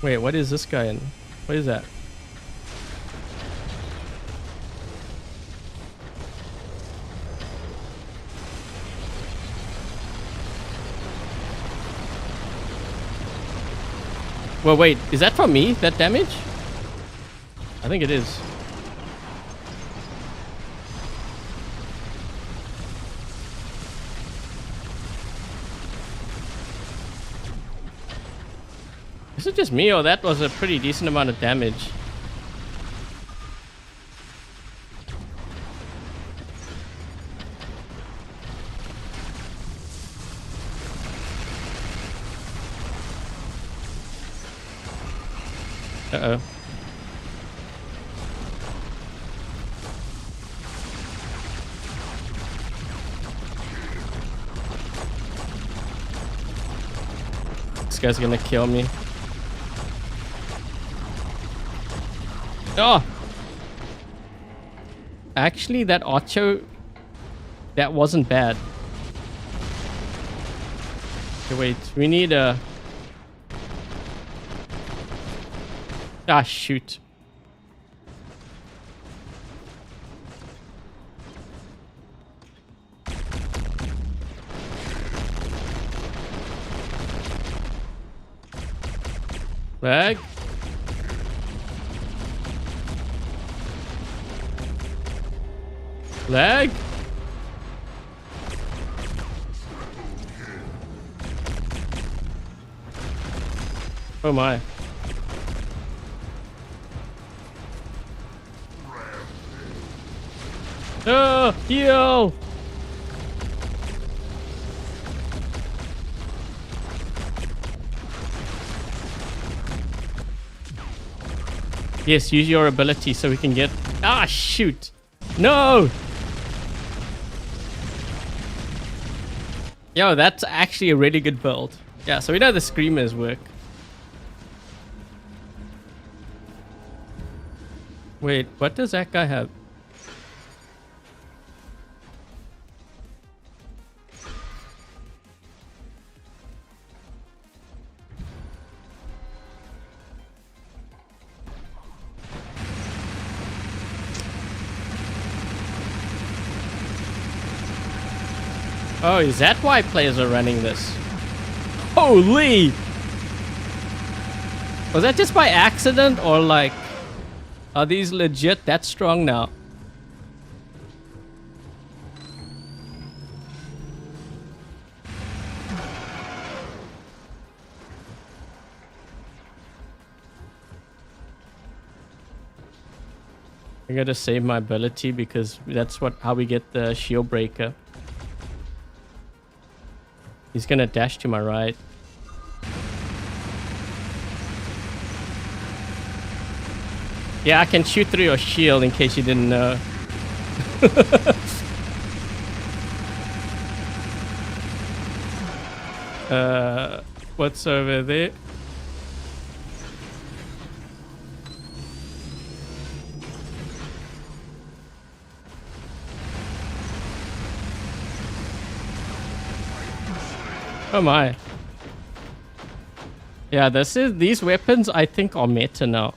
Wait, what is this guy in? What is that? Well, wait, is that from me, that damage? I think it is. Is it just me, or that was a pretty decent amount of damage? Uh-oh. This guy's gonna kill me. Oh! Actually, that Ocho, that wasn't bad. Okay, wait, we need a... Ah, shoot. Lag. Lag. Oh my. Oh, heal! Yes, use your ability so we can get... Ah, shoot! No! Yo, that's actually a really good build. Yeah, so we know the Screamers work. Wait, what does that guy have? Oh, is that why players are running this? Holy! Was that just by accident or like... Are these legit that strong now? I gotta save my ability because that's how we get the shield breaker. He's gonna dash to my right. Yeah, I can shoot through your shield in case you didn't know. What's over there? Oh my. Yeah, these weapons I think are meta now.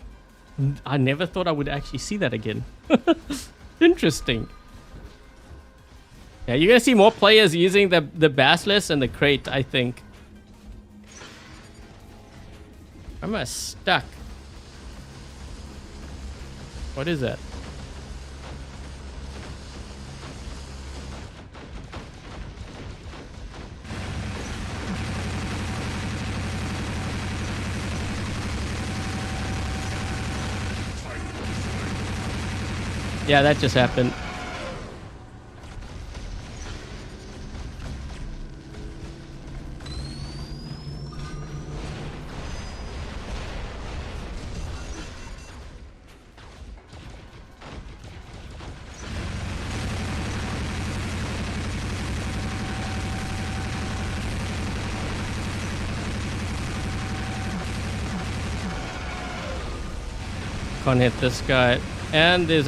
I never thought I would actually see that again. Interesting. Yeah, you're gonna see more players using the Basilisk and the Krait, I think. Am I stuck? What is that? Yeah, that just happened. Can't hit this guy. And there's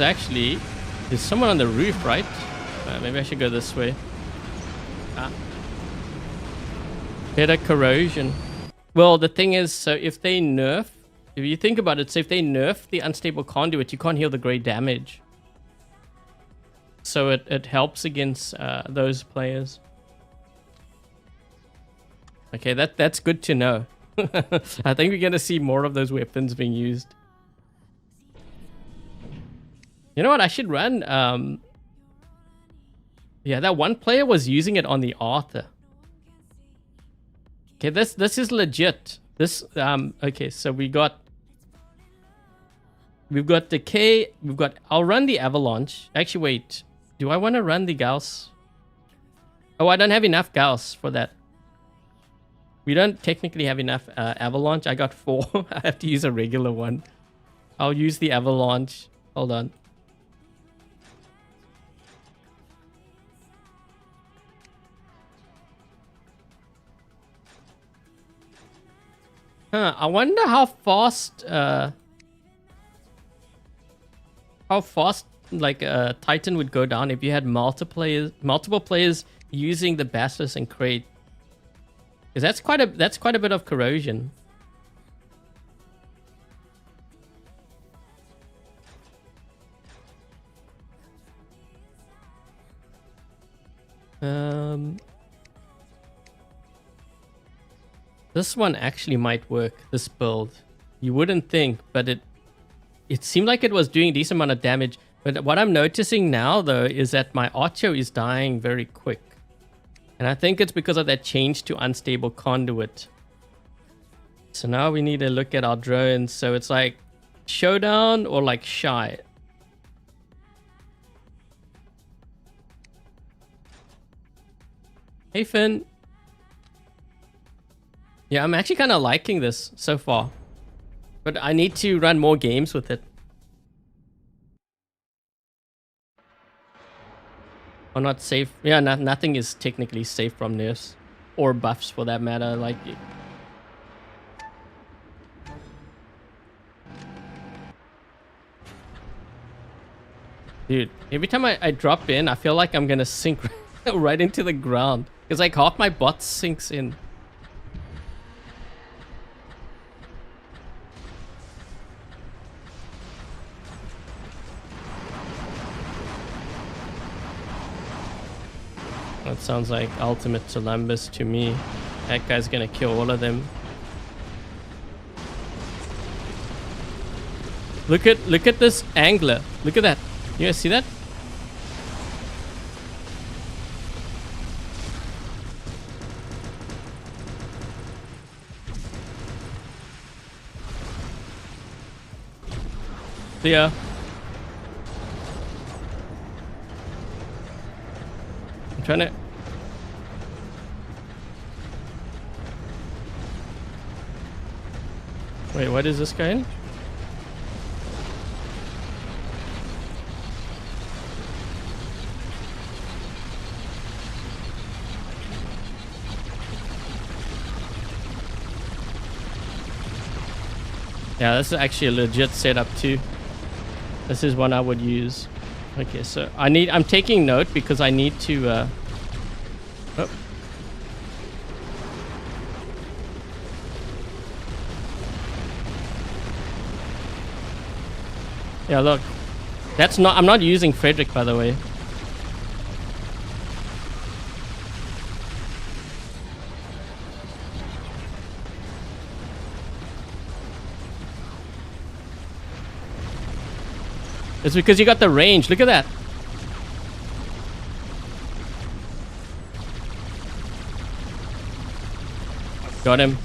someone on the roof, right? Maybe I should go this way. Better corrosion. Well, the thing is, so if you think about it, so if they nerf the unstable conduit, you can't heal the great damage. So it helps against those players. Okay, that's good to know. I think we're gonna see more of those weapons being used. You know what? I should run. Yeah, that one player was using it on the Arthur. Okay, this is legit. Okay, so we've got Decay. I'll run the Avalanche. Actually, wait. Do I want to run the Gauss? Oh, I don't have enough Gauss for that. We don't technically have enough Avalanche. I got 4. I have to use a regular one. I'll use the Avalanche. Hold on. I wonder how fast like Titan would go down if you had multiple players using the Basilisk and Krait. Because that's quite a bit of corrosion. This one actually might work, this build. You wouldn't think, but it seemed like it was doing a decent amount of damage. But what I'm noticing now, though, is that my Ocho is dying very quick. And I think it's because of that change to unstable conduit. So now we need to look at our drones. So it's like showdown or like shy. Hey, Finn. Yeah, I'm actually kind of liking this so far. But I need to run more games with it. Or not safe. Yeah, nothing is technically safe from nerfs. or buffs for that matter. Like, dude, every time I drop in, I feel like I'm gonna sink right into the ground. Because like half my bot sinks in. That sounds like ultimate Columbus to me. That guy's gonna kill all of them. Look at this angler. Look at that. You guys see that? Yeah. I'm trying to... Wait, what is this guy in? Yeah, this is actually a legit setup too. This is one I would use. Okay, so I'm taking note because I need to oh. Yeah, look. I'm not using Frederick, by the way. It's because you got the range. Look at that. Got him.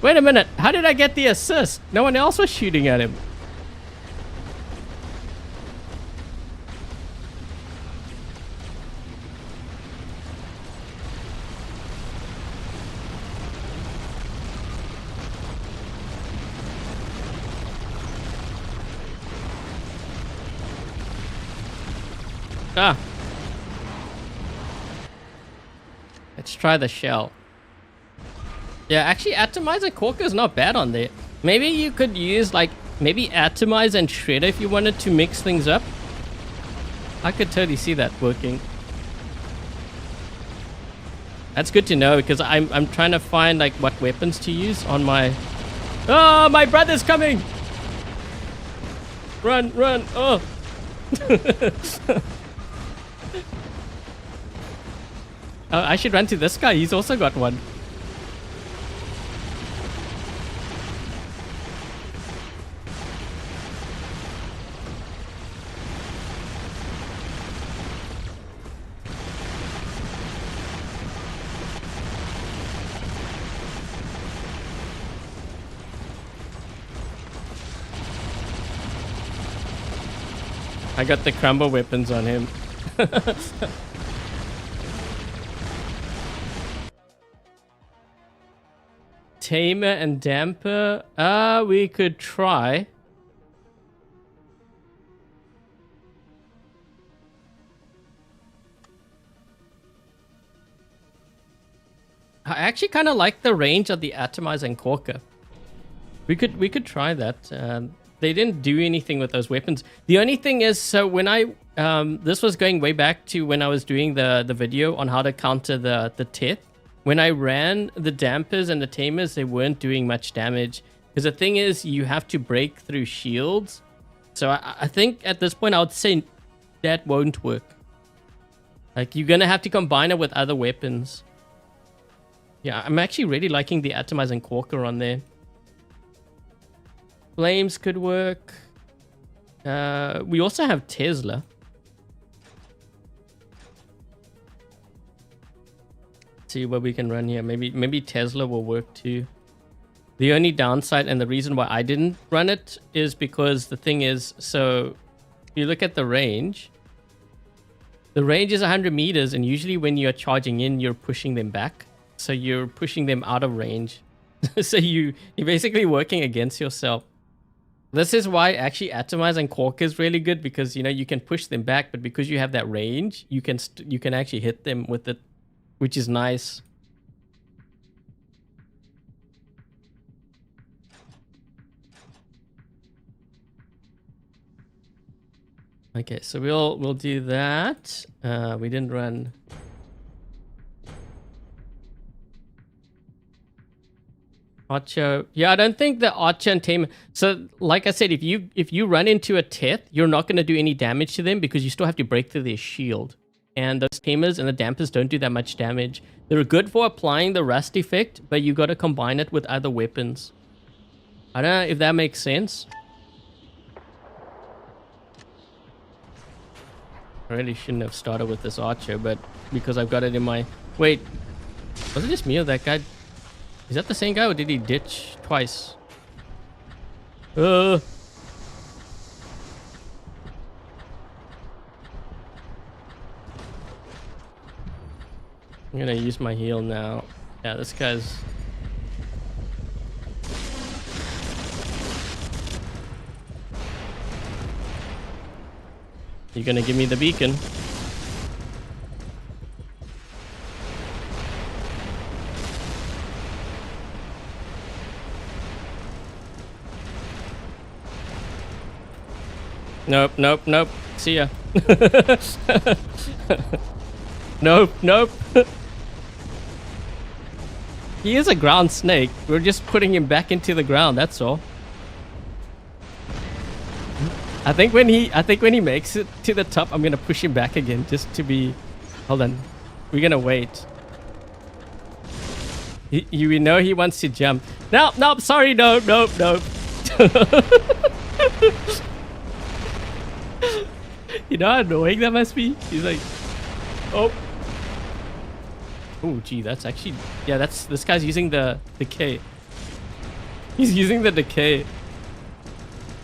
Wait a minute. How did I get the assist? No one else was shooting at him. Ah. Let's try the shell. Yeah, actually Atomizer-Quarker is not bad on there. Maybe you could use like maybe Atomize and Shredder if you wanted to mix things up. I could totally see that working. That's good to know because I'm trying to find like what weapons to use on my... Oh, my brother's coming! Run, run, oh! I should run to this guy. He's also got one. I got the crumble weapons on him. Tamer and damper. We could try. I actually kind of like the range of the Atomizer-Quarker. We could try that. They didn't do anything with those weapons. The only thing is, so when I this was going way back to when I was doing the video on how to counter the Teth. When I ran the dampers and the tamers, they weren't doing much damage. Because the thing is, you have to break through shields. So I think at this point, I would say that won't work. Like, you're going to have to combine it with other weapons. Yeah, I'm actually really liking the Atomizer-Quarker on there. Flames could work. We also have Tesla. See what we can run here. Maybe Tesla will work too. The only downside and the reason why I didn't run it is because the thing is, so if you look at the range is 100 meters, and usually when you're charging in, you're pushing them back. So you're pushing them out of range. So you're basically working against yourself. This is why actually Atomizer-Quarker is really good, because you know you can push them back, but because you have that range, you can actually hit them with it, which is nice. Okay, so we'll do that. We didn't run. Archer. Yeah, I don't think the Archer and Tamer. So, like I said, if you run into a Teth, you're not going to do any damage to them because you still have to break through their shield. And those Tamers and the Dampers don't do that much damage. They're good for applying the Rust effect, but you got to combine it with other weapons. I don't know if that makes sense. I really shouldn't have started with this Archer, but because I've got it in my... Wait, was it just me or that guy? Is that the same guy or did he ditch twice? I'm gonna use my heal now. Yeah, this guy's... You're gonna give me the beacon. Nope, nope, nope. See ya. Nope, nope. He is a ground snake. We're just putting him back into the ground, that's all. I think when he makes it to the top, I'm gonna push him back again just to be... Hold on. We're gonna wait. We know he wants to jump. No, no, sorry, no, no, no. You know how annoying that must be? He's like, oh. Oh, gee, that's actually... Yeah, that's... This guy's using the Decay. He's using the Decay.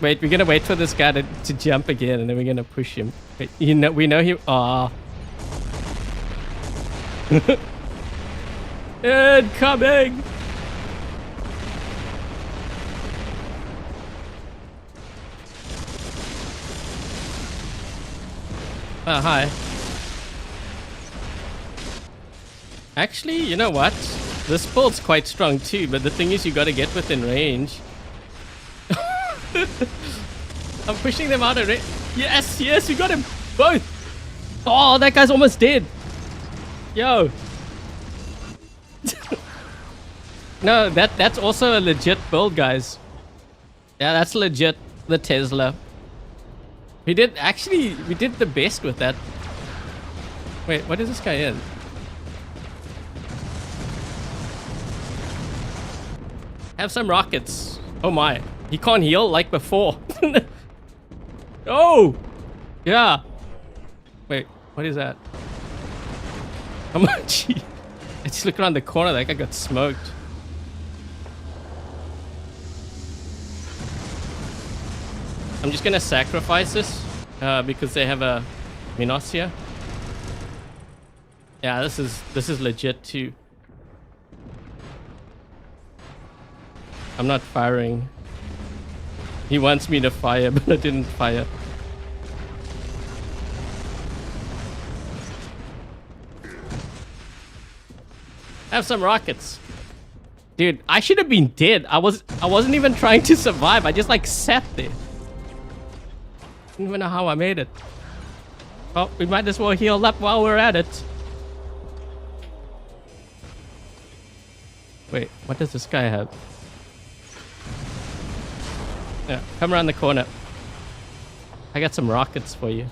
Wait, we're gonna wait for this guy to jump again, and then we're gonna push him. Wait, you know, we know he... Aw. Incoming! Oh, hi. Actually, you know what? This build's quite strong too, but the thing is you gotta get within range. I'm pushing them out of range. Yes, yes, we got him! Both! Oh, that guy's almost dead! Yo! No, that's also a legit build, guys. Yeah, that's legit the Tesla. We did the best with that. Wait, what is this guy in? Have some rockets. Oh my. He can't heal like before. Oh! Yeah. Wait, what is that? How much? I just look around the corner, that guy got smoked. I'm just gonna sacrifice this because they have a Minosia. Yeah, this is legit too. I'm not firing. He wants me to fire, but I didn't fire. Have some rockets. Dude, I should have been dead. I wasn't even trying to survive. I just like sat there. Don't even know how I made it. Well, we might as well heal up while we're at it. Wait, what does this guy have? Yeah, come around the corner. I got some rockets for you.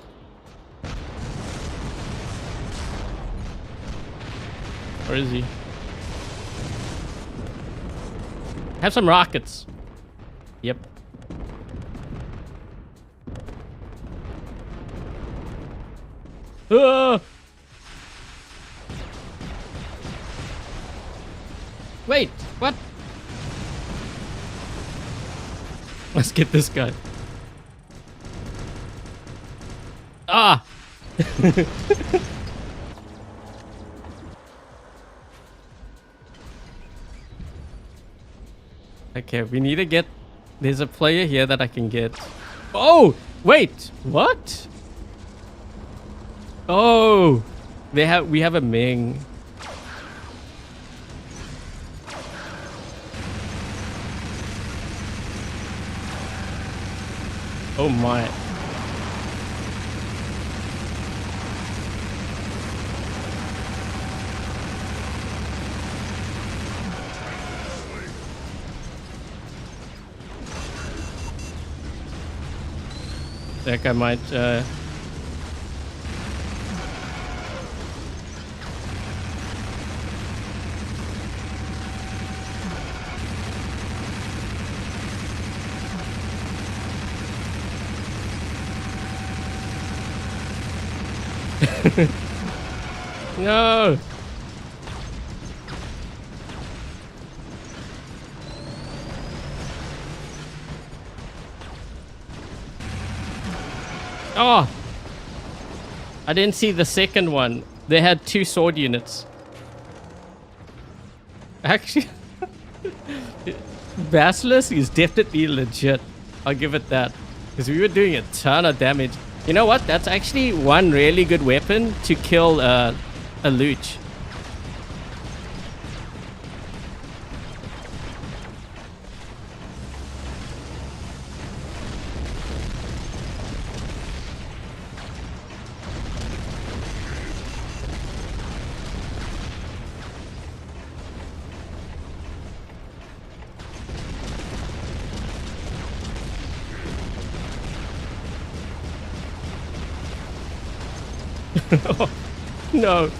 Where is he? Have some rockets. Yep. Wait, what? Let's get this guy. Ah! Okay, we need to get... There's a player here that I can get. Oh! Wait! What? Oh! We have a Ming. Oh my. Like I might... No! Oh! I didn't see the second one. They had 2 sword units. Actually, Basilisk is definitely legit. I'll give it that. Because we were doing a ton of damage. You know what? That's actually one really good weapon to kill a Luch. Oh, no.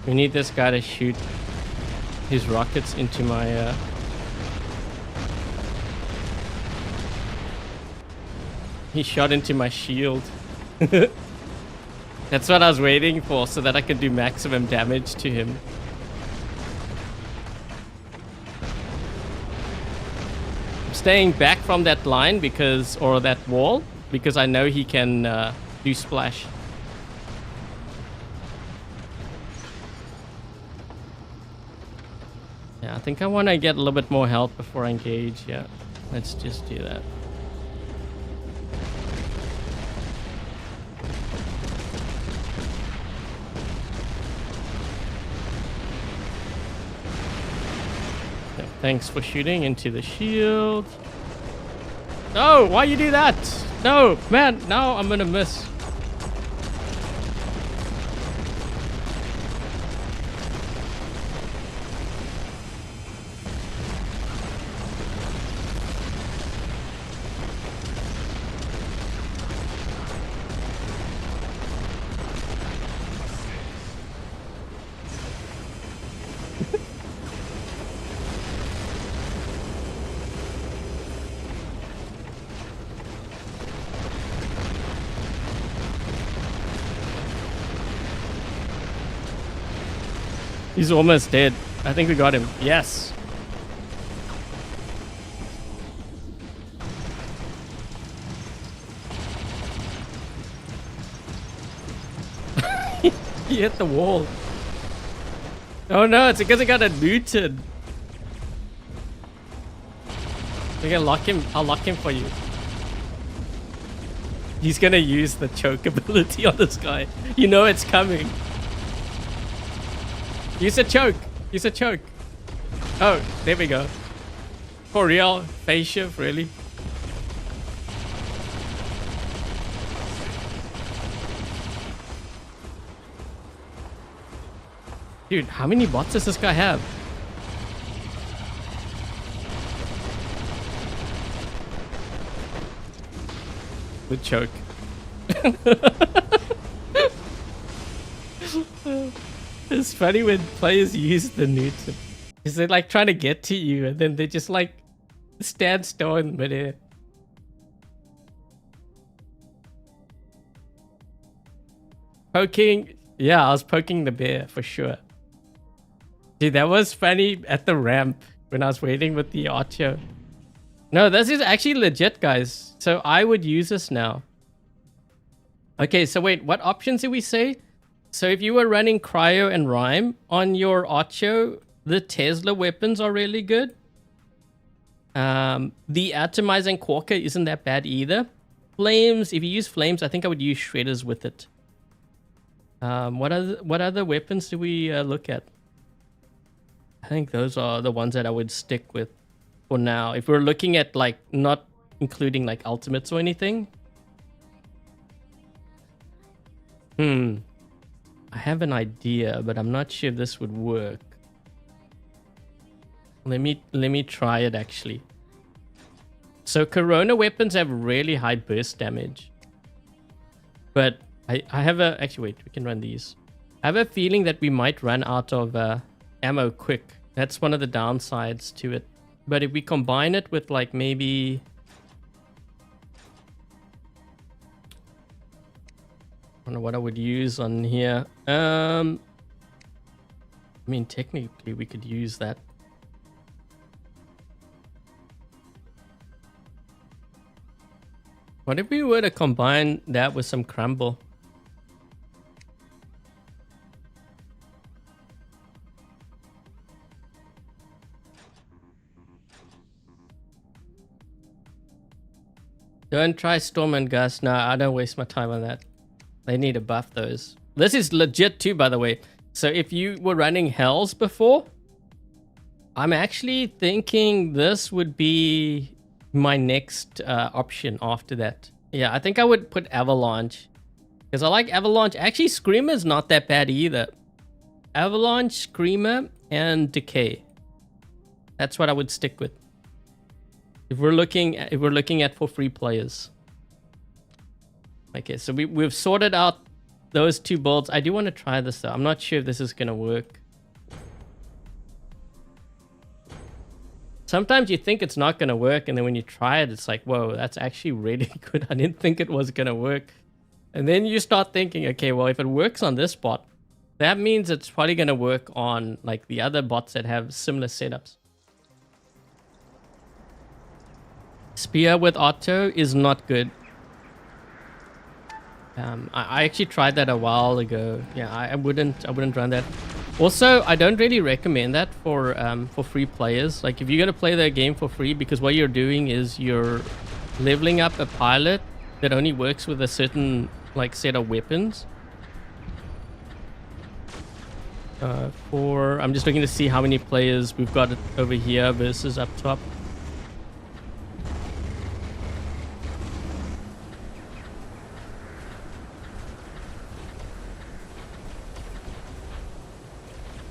We need this guy to shoot his rockets into my... He shot into my shield. That's what I was waiting for, so that I could do maximum damage to him. I'm staying back from that line because, or that wall, because I know he can do splash. Yeah, I think I want to get a little bit more health before I engage. Yeah, let's just do that. Thanks for shooting into the shield. No, why you do that? No, man, now I'm gonna miss. He's almost dead. I think we got him. Yes. He hit the wall. Oh no, it's because I got booted. We can lock him. I'll lock him for you. He's gonna use the choke ability on this guy. You know it's coming. Use a choke. Use a choke. Oh, there we go. For real. Phase shift, really? Dude, how many bots does this guy have? Good choke. It's funny when players use the Newton. Because they're like trying to get to you and then they just like stand still in midair. Poking. Yeah, I was poking the bear for sure. Dude, that was funny at the ramp when I was waiting with the Ocho. No, this is actually legit, guys. So I would use this now. Okay, so wait, what options did we say? So if you were running Cryo and Rime on your Ocho, the Tesla weapons are really good. The Atomizer-Quarker isn't that bad either. Flames, if you use flames, I think I would use shredders with it. What other weapons do we look at? I think those are the ones that I would stick with for now. If we're looking at like not including like ultimates or anything. I have an idea, but I'm not sure if this would work. Let me try it actually. So Corona weapons have really high burst damage. But I have a... Actually, wait, we can run these. I have a feeling that we might run out of ammo quick. That's one of the downsides to it. But if we combine it with like maybe... I don't know what I would use on here. I mean, technically we could use that. What if we were to combine that with some crumble? Don't try Storm and Gust. No, I don't waste my time on that. They need to buff those. This is legit too, by the way. So if you were running Hells before, I'm actually thinking this would be my next option after that. Yeah, I think I would put Avalanche. Because I like Avalanche. Actually, Screamer's not that bad either. Avalanche, Screamer, and Decay. That's what I would stick with. If we're looking at for free players. Okay, so we've sorted out those two builds. I do want to try this though. I'm not sure if this is gonna work. Sometimes you think it's not gonna work, and then when you try it, it's like, whoa, that's actually really good. I didn't think it was gonna work. And then you start thinking, okay, well, if it works on this bot, that means it's probably gonna work on like the other bots that have similar setups. Spear with auto is not good. I actually tried that a while ago. Yeah, I wouldn't run that. Also, I don't really recommend that for free players. Like if you're gonna play the game for free, because what you're doing is you're leveling up a pilot that only works with a certain like set of weapons. I'm just looking to see how many players we've got over here versus up top.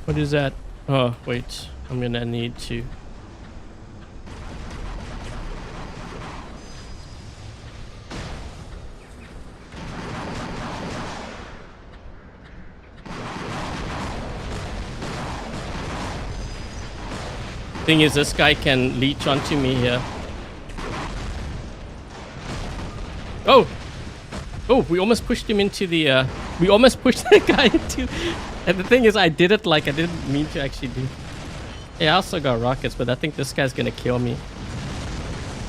What is that? Oh, wait. I'm gonna need to... Thing is, this guy can leech onto me here. Oh! Oh, we almost pushed him into the... we almost pushed the guy into... And the thing is, I did it like I didn't mean to actually do. Yeah, I also got rockets, but I think this guy's gonna kill me.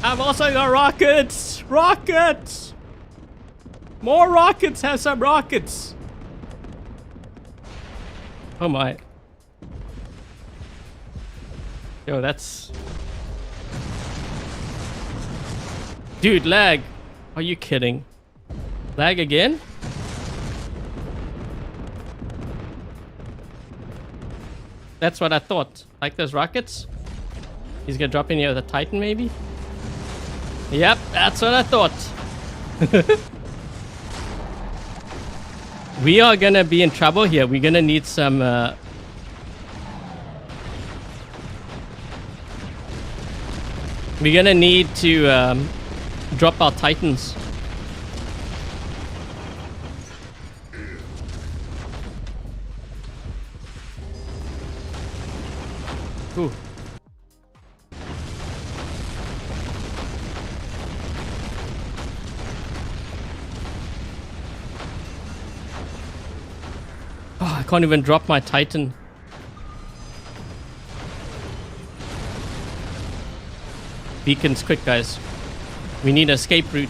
I've also got rockets! Rockets! More rockets! Have some rockets! Oh my. Yo, that's... Dude, lag! Are you kidding? Lag again? That's what I thought. Like those rockets? He's gonna drop in here with a Titan, maybe? Yep, that's what I thought. We are gonna be in trouble here. We're gonna need some... We're gonna need to drop our Titans. Ooh. Oh, I can't even drop my Titan. Beacons, quick guys. We need an escape route.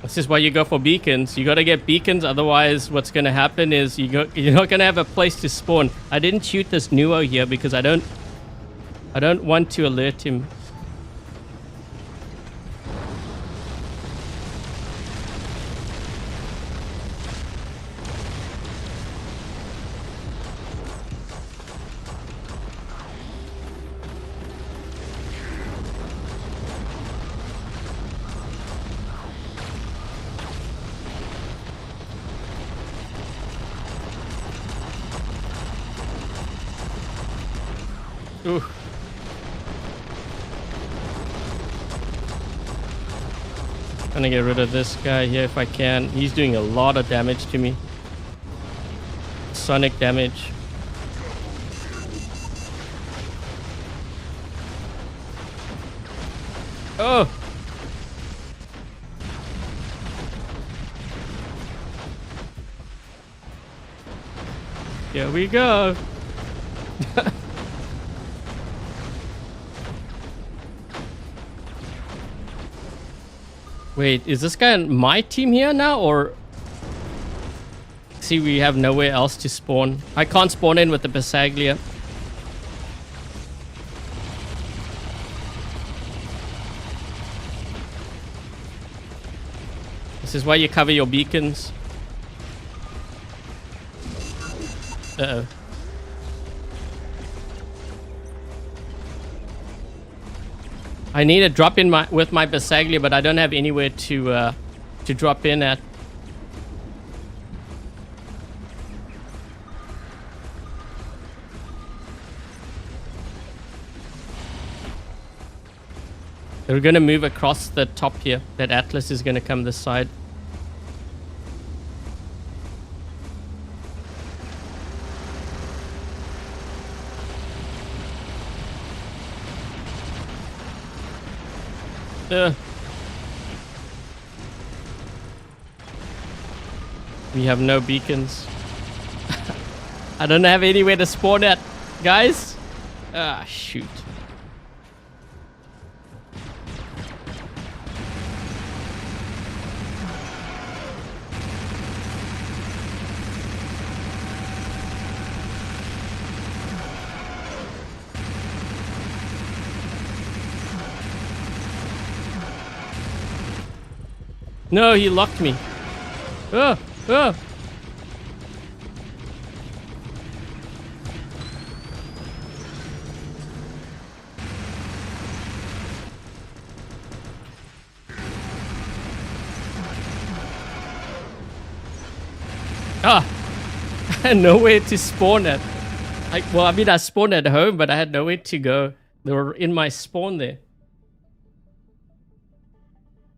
This is why you go for beacons. You gotta get beacons, otherwise what's gonna happen is you're not gonna have a place to spawn. I didn't shoot this Nuo here because I don't I don't want to alert him. Ooh. Gonna get rid of this guy here if I can. He's doing a lot of damage to me. Sonic damage. Oh! Here we go. Wait, is this guy on my team here now, or... See, we have nowhere else to spawn. I can't spawn in with the Basaglia. This is why you cover your beacons. Uh-oh. I need to drop in with my Basaglia, but I don't have anywhere to drop in at. We're gonna move across the top here. That Atlas is gonna come this side. We have no beacons. I don't have anywhere to spawn at, guys. Ah, shoot. No, he locked me. Oh, oh. Ah, I had nowhere to spawn at. I mean, I spawned at home, but I had nowhere to go. They were in my spawn there.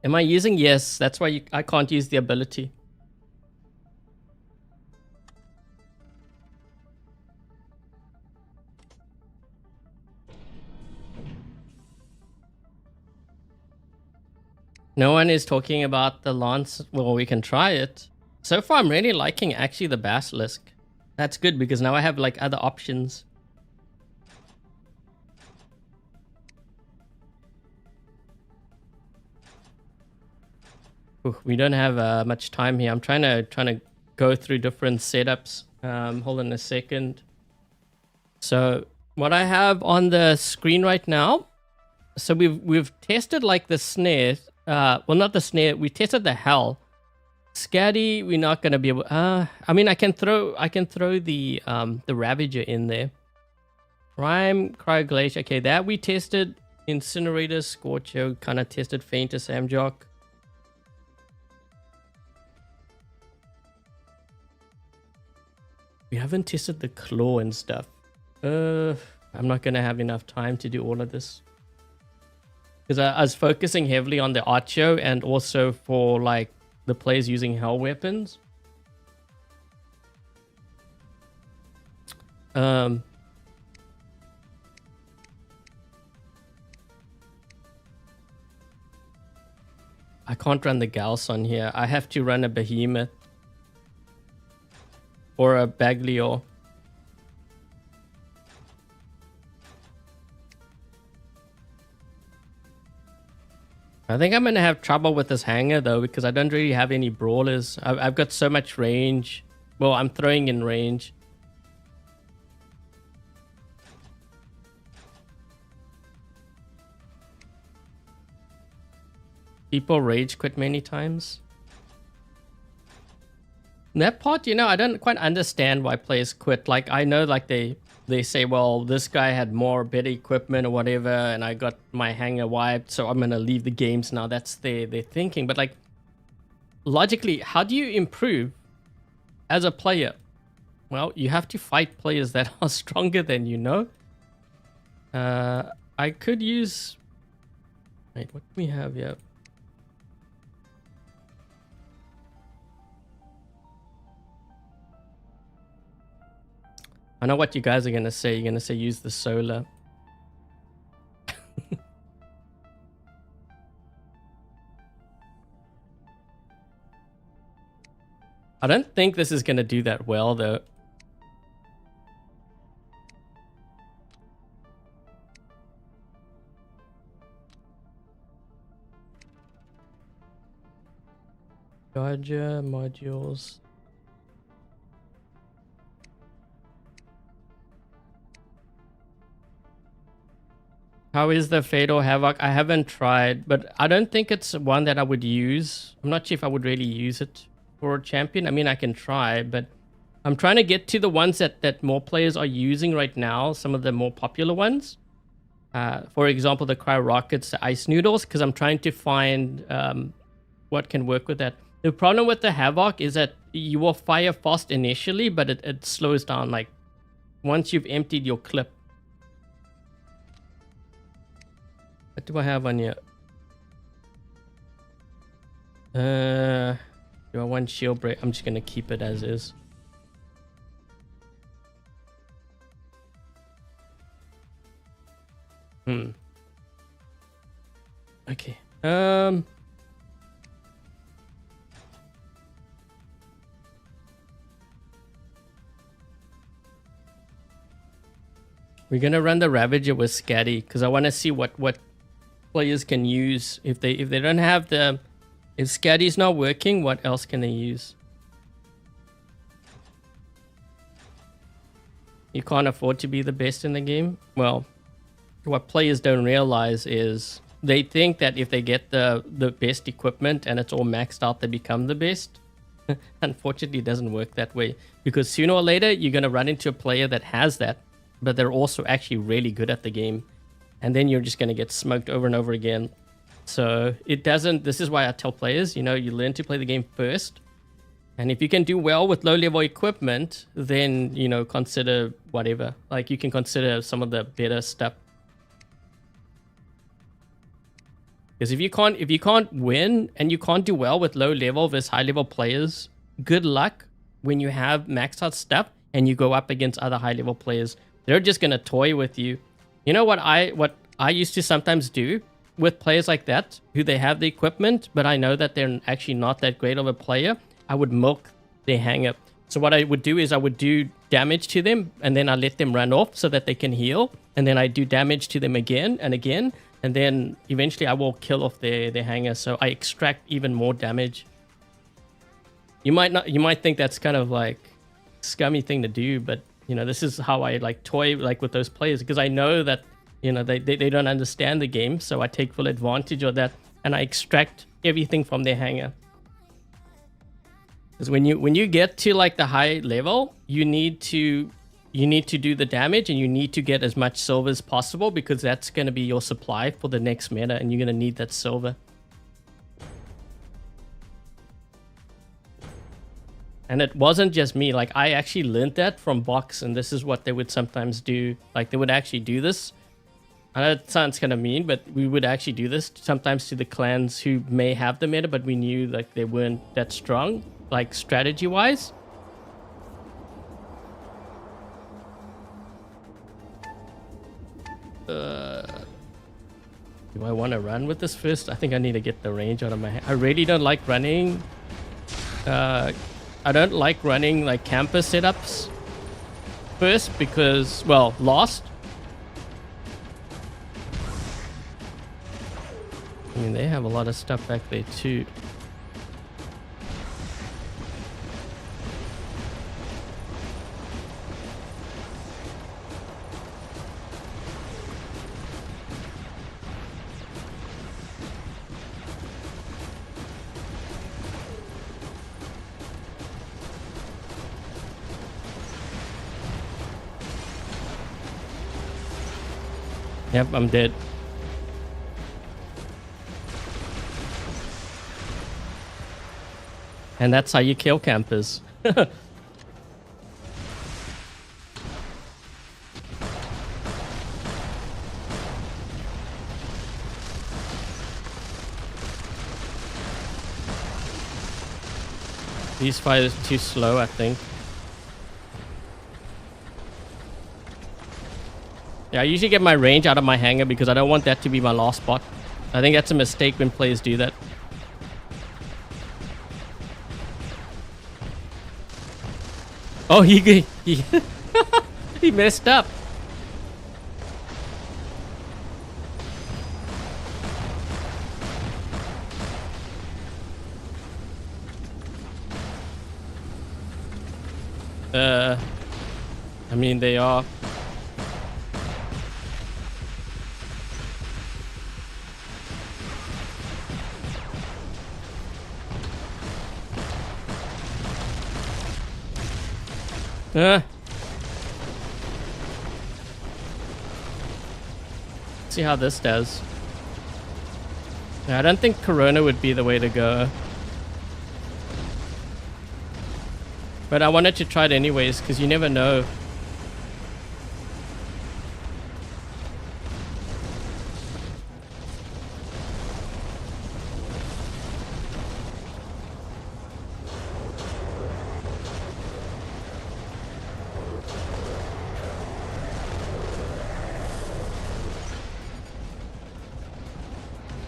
Am I using? Yes, that's why I can't use the ability. No one is talking about the lance. Well, we can try it. So far, I'm really liking actually the Basilisk. That's good because now I have like other options. Ooh, we don't have much time here. I'm trying to go through different setups. Hold on a second. So what I have on the screen right now. So we've tested like the Snaer. Well, not the Snaer. We tested the Hell. Skadi, we're not gonna be able. I mean, I can throw the Ravager in there. Rime, Cryo, Glacier. Okay, that we tested. Incinerator, Scorcher, kind of tested Fainter, Samjok. We haven't tested the Claw and stuff. I'm not gonna have enough time to do all of this. Because I was focusing heavily on the Archo and also for like the players using Hell weapons. I can't run the Gauss on here. I have to run a Behemoth. Or a Baglio. I think I'm going to have trouble with this hangar though, because I don't really have any brawlers. I've got so much range. Well, I'm throwing in range. People rage quit many times. That part, you know, I don't quite understand why players quit. Like, I know, like, they say, well, this guy had more better equipment or whatever, and I got my hanger wiped, so I'm gonna leave the games now. That's their thinking. But, like, logically, how do you improve as a player? Well, you have to fight players that are stronger than you, know? I could use... Wait, what do we have here? I know what you guys are going to say. You're going to say use the solar. I don't think this is going to do that well, though. Charger modules. How is the Fatal Havoc? I haven't tried, but I don't think it's one that I would use. I'm not sure if I would really use it for a champion. I mean, I can try, but I'm trying to get to the ones that more players are using right now, some of the more popular ones. For example, the Cryo Rockets, the Ice Noodles, because I'm trying to find what can work with that. The problem with the Havoc is that you will fire fast initially, but it slows down, like, once you've emptied your clip. What do I have on here? Do I want shield break? I'm just gonna keep it as is. Okay. We're gonna run the Ravager with Skadi because I want to see what players can use if they don't have the... If Skadi's not working, what else can they use? You can't afford to be the best in the game. Well, what players don't realize is they think that if they get the best equipment and it's all maxed out, they become the best. Unfortunately, it doesn't work that way because sooner or later you're gonna run into a player that has that, but they're also actually really good at the game. And then you're just going to get smoked over and over again. So it doesn't... This is why I tell players, you know, you learn to play the game first. And if you can do well with low-level equipment, then, you know, consider whatever. Like, you can consider some of the better stuff. Because if you can't win and you can't do well with low-level versus high-level players, good luck when you have maxed out stuff and you go up against other high-level players. They're just going to toy with you. You know what I used to sometimes do with players like that, who they have the equipment, but I know that they're actually not that great of a player? I would milk their hanger. So what I would do is I would do damage to them, and then I let them run off so that they can heal, and then I do damage to them again and again, and then eventually I will kill off their hanger, so I extract even more damage. You might think that's kind of like scummy thing to do, but you know, this is how I like toy like with those players, because I know that, you know, they don't understand the game, so I take full advantage of that and I extract everything from their hanger. Because when you get to like the high level, you need to do the damage and you need to get as much silver as possible, because that's going to be your supply for the next meta and you're going to need that silver. And it wasn't just me, like I actually learned that from Box, and this is what they would sometimes do. Like they would actually do this. I know it sounds kind of mean, but we would actually do this sometimes to the clans who may have the meta, but we knew like they weren't that strong, like strategy wise. Do I want to run with this first? I think I need to get the range out of my hand. I really don't like running. I don't like running like camper setups first because, well, last. I mean, they have a lot of stuff back there too. Yep, I'm dead. And that's how you kill campers. These fighters are too slow, I think. Yeah, I usually get my range out of my hangar because I don't want that to be my last spot. I think that's a mistake when players do that. Oh, he he messed up. I mean, they are. See how this does. Yeah, I don't think Corona would be the way to go. But I wanted to try it anyways, because you never know.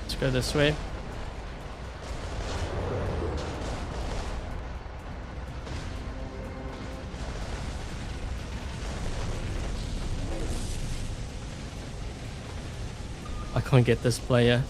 Let's go this way. I can't get this player.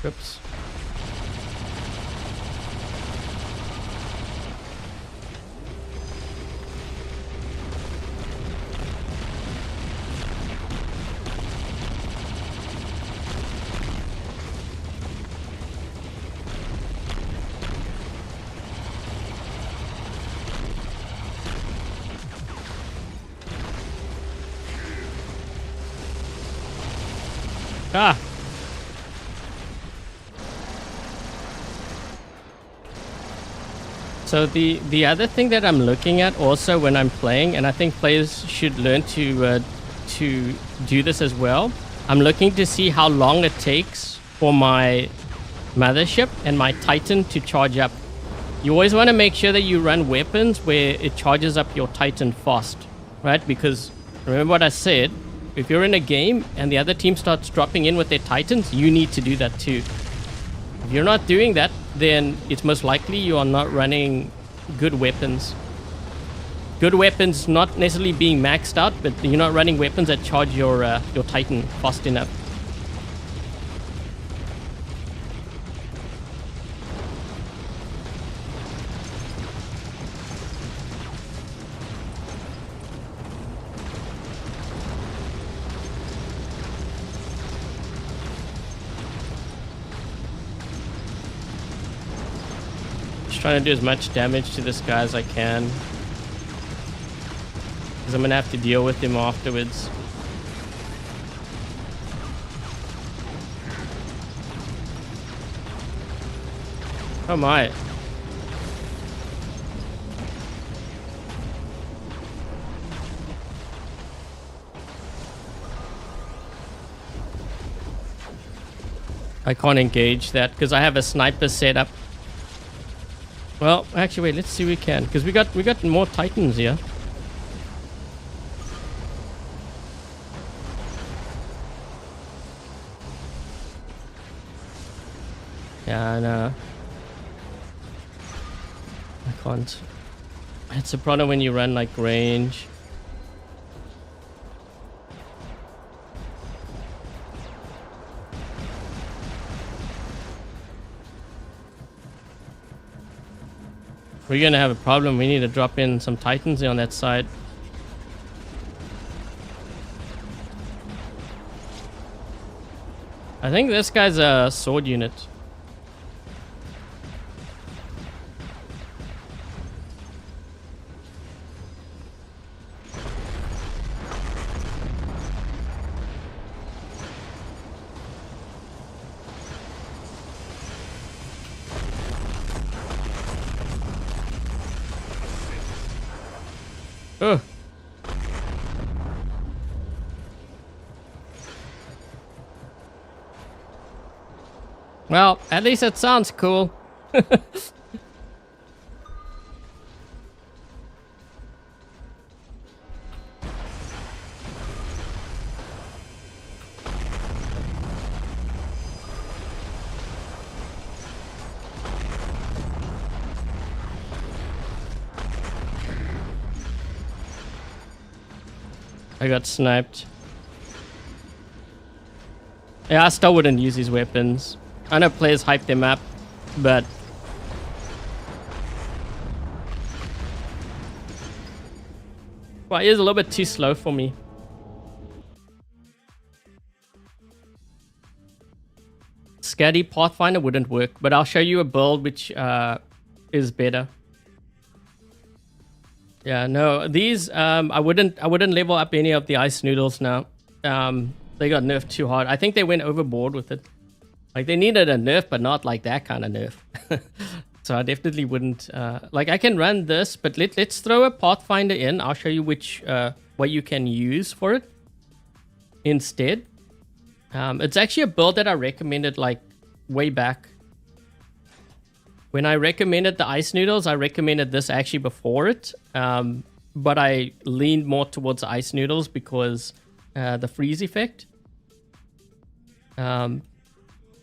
Oops. Ah! So the other thing that I'm looking at also when I'm playing, and I think players should learn to do this as well, I'm looking to see how long it takes for my mothership and my Titan to charge up. You always want to make sure that you run weapons where it charges up your Titan fast, right? Because remember what I said, if you're in a game and the other team starts dropping in with their Titans, you need to do that too. If you're not doing that, then it's most likely you are not running good weapons. Good weapons not necessarily being maxed out, but you're not running weapons that charge your Titan fast enough. Trying to do as much damage to this guy as I can, because I'm gonna have to deal with him afterwards. Oh my. I can't engage that because I have a sniper set up. Well, actually, wait. Let's see if we can, because we got more Titans here. Yeah, no, I can't. It's a problem when you run like range. We're gonna have a problem. We need to drop in some Titans on that side. I think this guy's a sword unit. Ugh. Well, at least it sounds cool. I got sniped. Yeah, I still wouldn't use these weapons. I know players hype them up, but well, he is a little bit too slow for me. Skadi Pathfinder wouldn't work, but I'll show you a build which is better. Yeah, no, these I wouldn't level up any of the ice noodles now. They got nerfed too hard. I think they went overboard with it. Like they needed a nerf, but not like that kind of nerf. So I definitely wouldn't. Like I can run this, but let's throw a Pathfinder in. I'll show you which what you can use for it instead. It's actually a build that I recommended like way back. When I recommended the ice noodles, I recommended this actually before it. But I leaned more towards ice noodles because the freeze effect.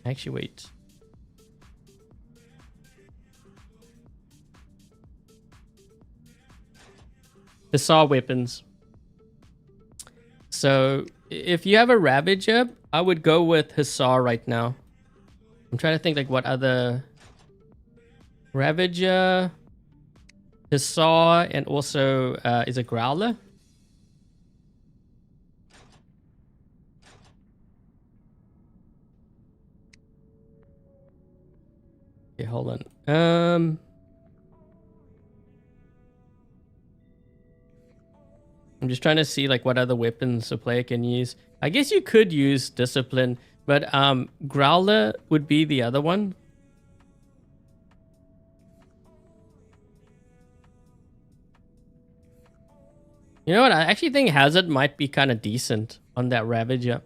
Actually, wait. Hussar weapons. So if you have a Ravager, I would go with Hussar right now. I'm trying to think like what other... Ravager, Hussar, and also is a Growler. Okay, hold on. I'm just trying to see like what other weapons a player can use. I guess you could use Discipline, but Growler would be the other one. You know what? I actually think Hazard might be kind of decent on that Ravager.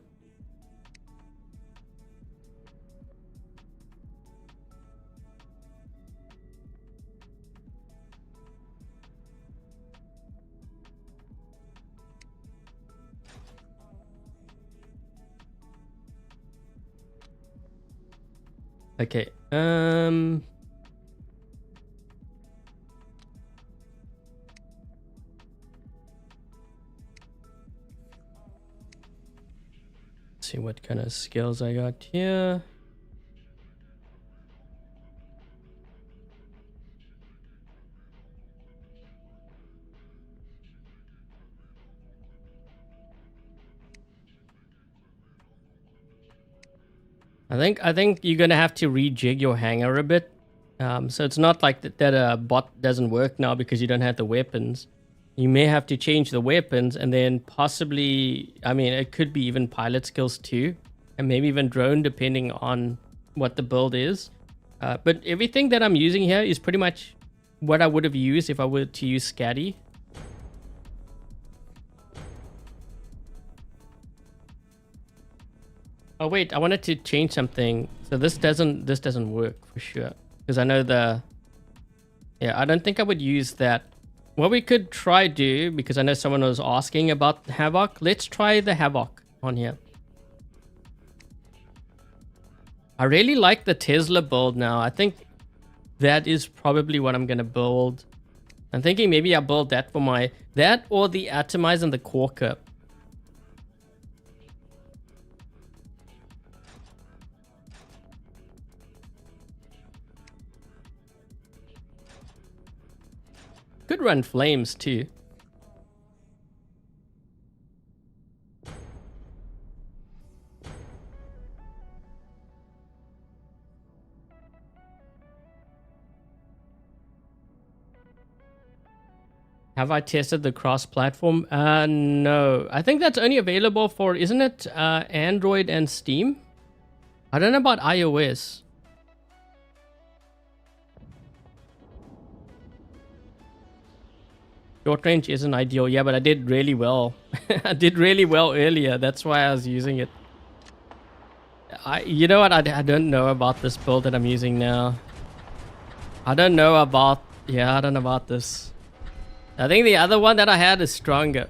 Okay. See what kind of skills I got here. I think you're gonna have to rejig your hanger a bit. So it's not like that a bot doesn't work now because you don't have the weapons. You may have to change the weapons and then possibly, I mean, it could be even pilot skills too. And maybe even drone depending on what the build is. But everything that I'm using here is pretty much what I would have used if I were to use Skadi. Oh wait, I wanted to change something. So this doesn't work for sure. Because I know I don't think I would use that. What we could try do, because I know someone was asking about Havoc, let's try the Havoc on here. I really like the Tesla build now. I think that is probably what I'm going to build. I'm thinking maybe I'll build that for that or the Atomizer and the Quarker. Could run flames too. Have I tested the cross-platform? No. I think that's only available for, isn't it, Android and Steam? I don't know about iOS. Short range isn't ideal. Yeah, but I did really well. I did really well earlier. That's why I was using it. You know what? I don't know about this build that I'm using now. I don't know about... Yeah, I don't know about this. I think the other one that I had is stronger.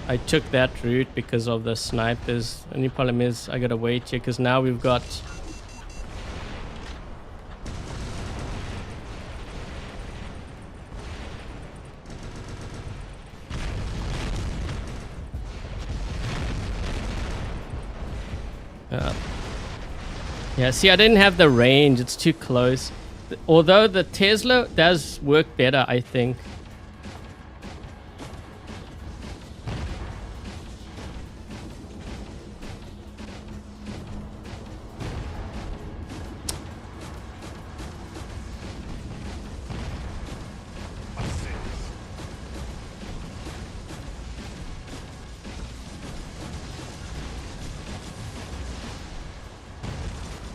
I took that route because of the snipers. Only problem is I gotta wait here because now we've got... yeah, see, I didn't have the range. It's too close. Although the Tesla does work better, I think.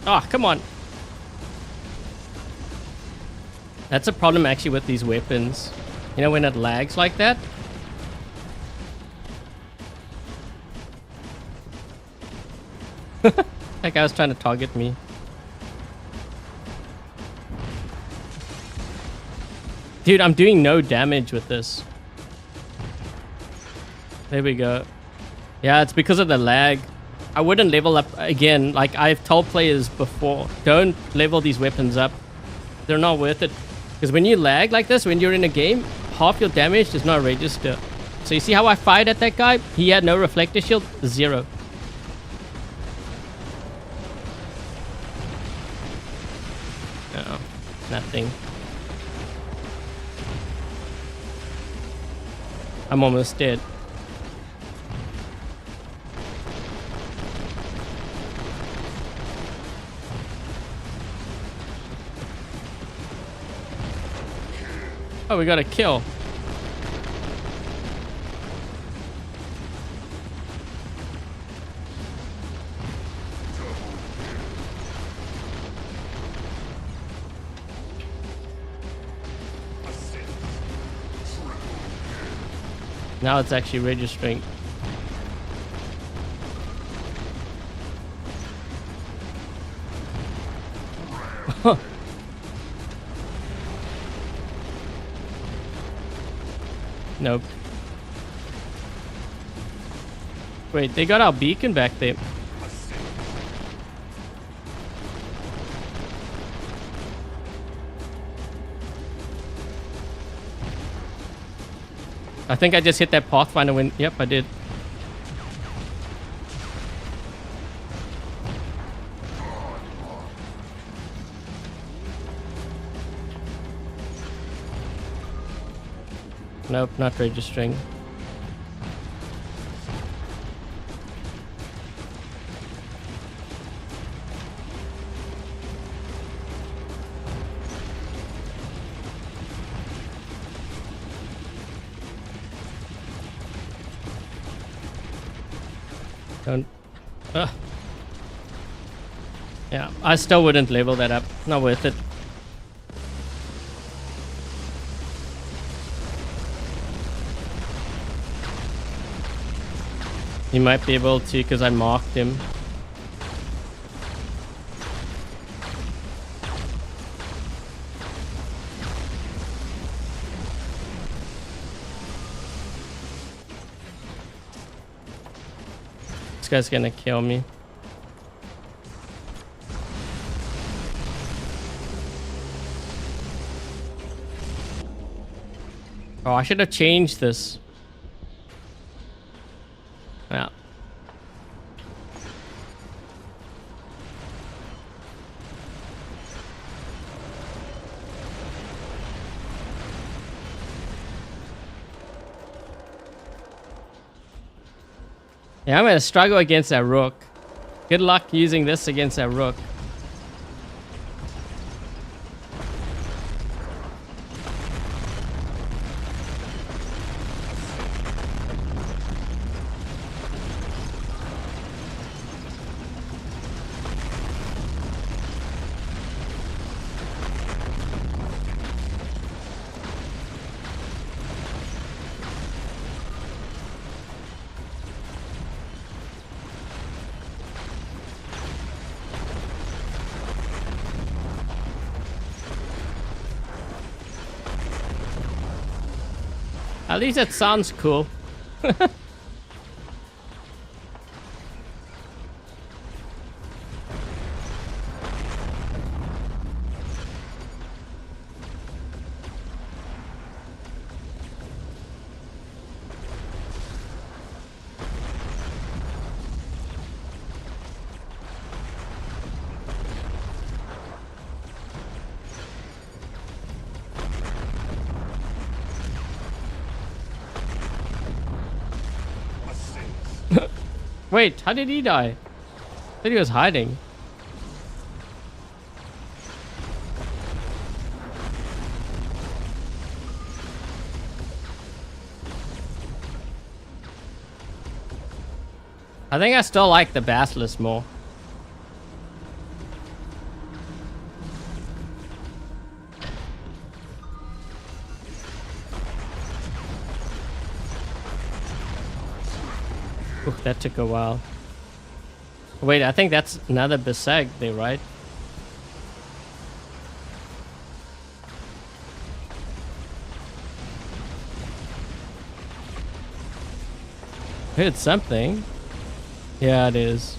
Oh, come on. That's a problem actually with these weapons. You know, when it lags like that. That guy was trying to target me. Dude, I'm doing no damage with this. There we go. Yeah, it's because of the lag. I wouldn't level up again. Like I've told players before, don't level these weapons up. They're not worth it. Because when you lag like this, when you're in a game, half your damage does not register. So you see how I fired at that guy? He had no reflector shield, 0. No, nothing. I'm almost dead. Oh, we got a kill. Now it's actually registering. Nope. Wait, they got our beacon back there. I think I just hit that Pathfinder when... Yep, I did. Nope, not registering. Don't... Yeah, I still wouldn't level that up. Not worth it. He might be able to because I marked him. This guy's gonna kill me. Oh, I should have changed this. Yeah. Yeah, I'm gonna struggle against that rook. Good luck using this against that rook. At least it sounds cool. Wait, how did he die? I thought he was hiding. I think I still like the Basilisk more. Ooh, that took a while. Wait, I think that's another Basag there, right? Heard something. Yeah, it is.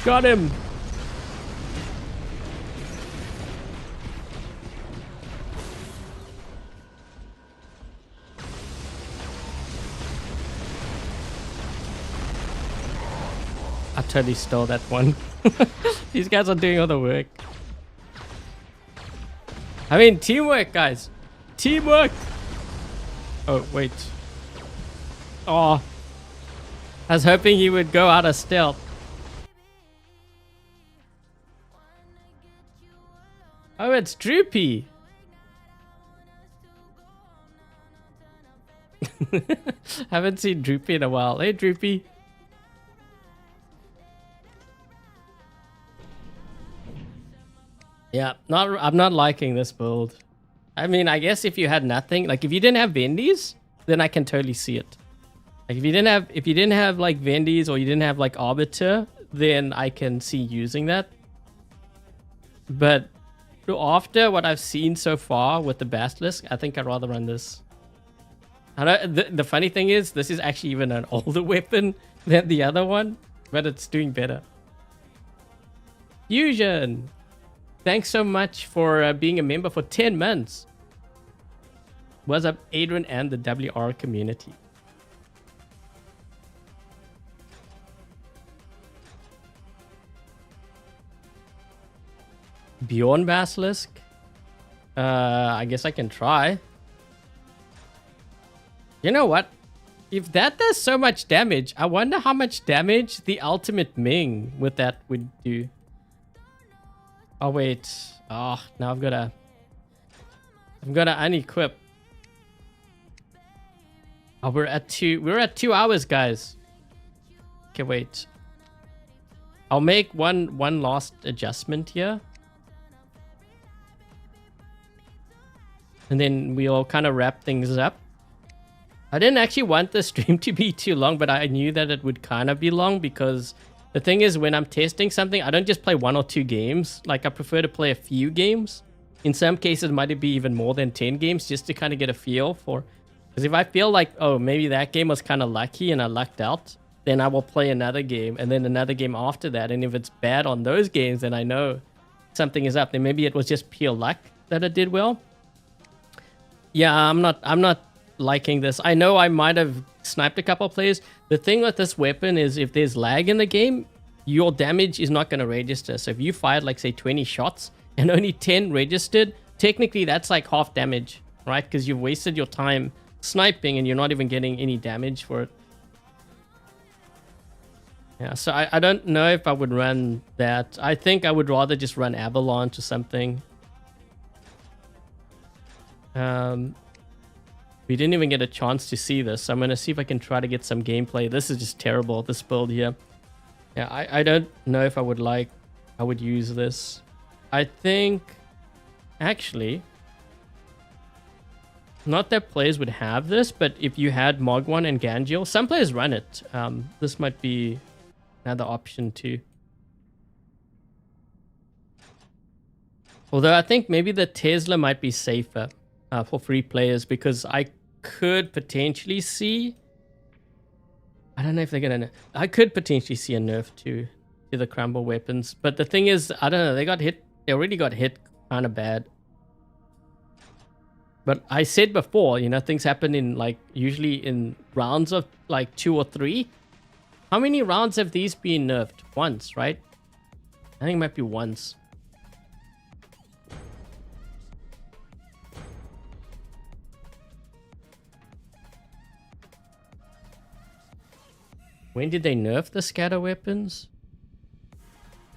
Got him! I totally stole that one. These guys are doing all the work. I mean, teamwork, guys. Teamwork! Oh, wait. Oh. I was hoping he would go out of stealth. Oh, it's Droopy. Haven't seen Droopy in a while. Hey, Droopy. Yeah, I'm not liking this build. I mean, I guess if you had nothing, like if you didn't have Vendies, then I can totally see it. Like if you didn't have like Vendies or you didn't have like Arbiter, then I can see using that. But after what I've seen so far with the Basilisk, I think I'd rather run this. I know, the funny thing is, this is actually even an older weapon than the other one, but it's doing better. Fusion! Thanks so much for being a member for 10 months. What's up, Adrian and the WR community? Beyond Basilisk? I guess I can try. You know what? If that does so much damage, I wonder how much damage the ultimate Ming with that would do. Oh wait. Oh, now I've gotta unequip. Oh, we're at 2 hours, guys. Okay, wait. I'll make one last adjustment here. And then we'll kind of wrap things up. I didn't actually want the stream to be too long, but I knew that it would kind of be long because the thing is, when I'm testing something, I don't just play 1 or 2 games. Like, I prefer to play a few games. In some cases, it might be even more than 10 games just to kind of get a feel for... Because if I feel like, oh, maybe that game was kind of lucky and I lucked out, then I will play another game and then another game after that. And if it's bad on those games, then I know something is up. Then maybe it was just pure luck that it did well. Yeah, I'm not liking this. I know I might have sniped a couple of players. The thing with this weapon is if there's lag in the game, your damage is not going to register. So if you fired like say 20 shots and only 10 registered, technically that's like half damage, right? Because you've wasted your time sniping and you're not even getting any damage for it. Yeah, so I don't know if I would run that. I think I would rather just run Avalanche or something. We didn't even get a chance to see this, so I'm going to see if I can try to get some gameplay. This is just terrible, this build here. Yeah, I don't know if I would use this. I think, actually, not that players would have this, but if you had Mogwan and Ganjil, some players run it. This might be another option too. Although I think maybe the Tesla might be safer for free players, because I could potentially see, I don't know if they're gonna, I could potentially see a nerf to the crumble weapons. But the thing is, I don't know, they already got hit kind of bad. But I said before, you know, things happen in like usually in rounds of like 2 or 3. How many rounds have these been nerfed? Once, right? I think it might be once. When did they nerf the scatter weapons?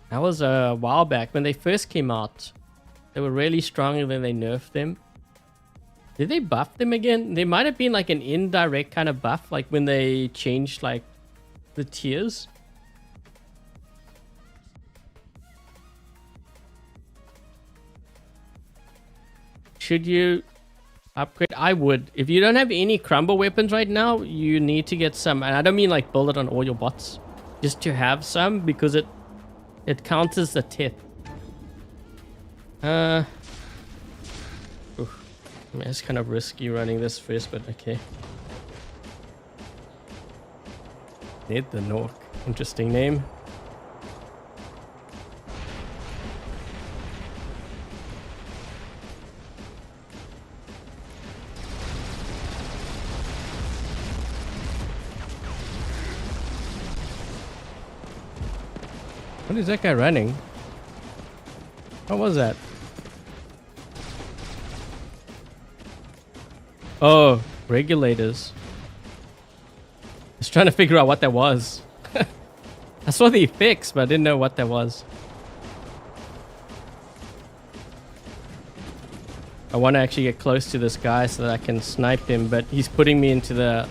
That was a while back when they first came out. They were really strong and then they nerfed them. Did they buff them again? There might have been like an indirect kind of buff, like when they changed like the tiers. Should you upgrade? I would. If you don't have any crumble weapons right now, you need to get some. And I don't mean like build it on all your bots, just to have some, because it counters the tip. I mean, it's kind of risky running this first, but okay. Ned the Nork. Interesting name. What is that guy running? What was that? Oh, regulators. I was trying to figure out what that was. I saw the effects, but I didn't know what that was. I want to actually get close to this guy so that I can snipe him, but he's putting me into the...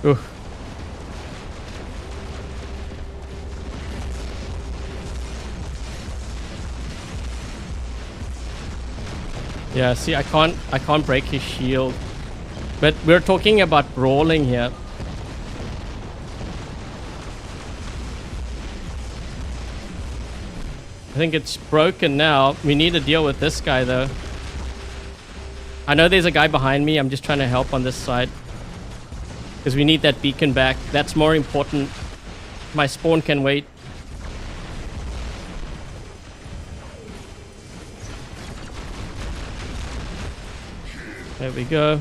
Oof. Yeah, see, I can't break his shield. But we're talking about brawling here. I think it's broken now. We need to deal with this guy though. I know there's a guy behind me. I'm just trying to help on this side. Because we need that beacon back. That's more important. My spawn can wait. There we go.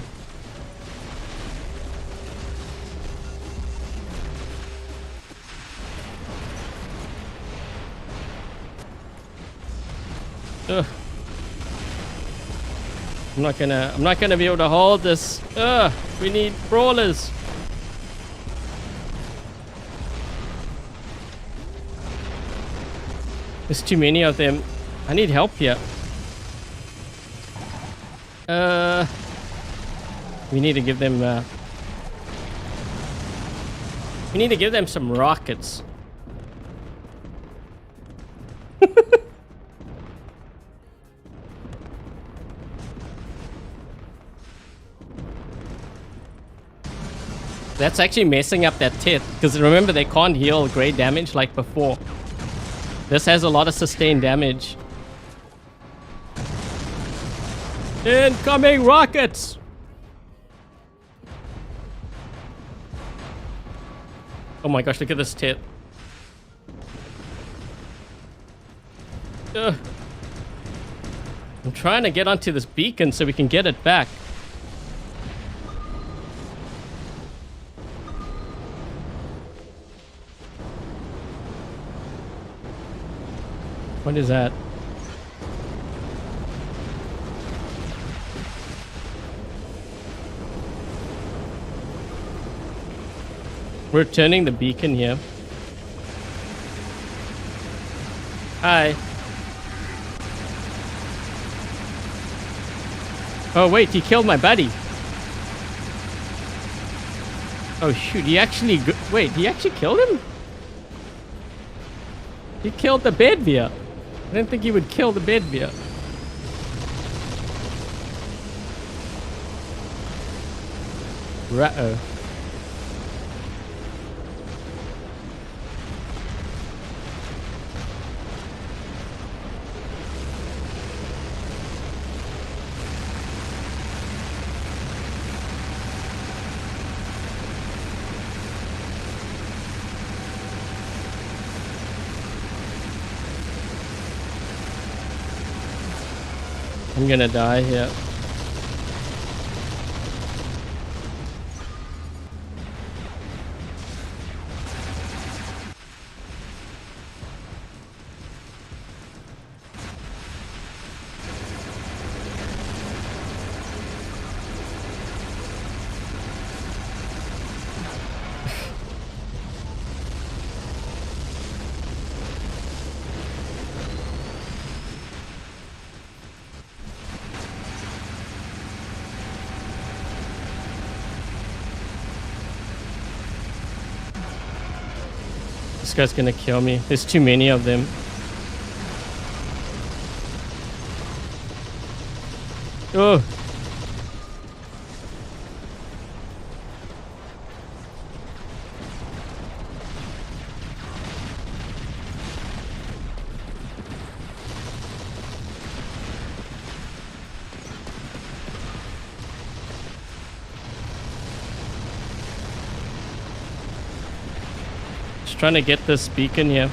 Ugh. I'm not gonna be able to hold this. Ugh, we need brawlers. There's too many of them. I need help here. We need to give them we need to give them some rockets. That's actually messing up that tit, because remember they can't heal great damage like before. This has a lot of sustained damage. Incoming rockets! Oh my gosh, look at this tit. Ugh. I'm trying to get onto this beacon so we can get it back. What is that? We're turning the beacon here. Hi. Oh wait, he killed my buddy. Oh shoot, he actually... Wait, he actually killed him? He killed the Bedvia. I didn't think he would kill the Bedvia. Ruh-oh. I'm gonna die here. This guy's gonna kill me. There's too many of them. Oh. Trying to get this beacon here.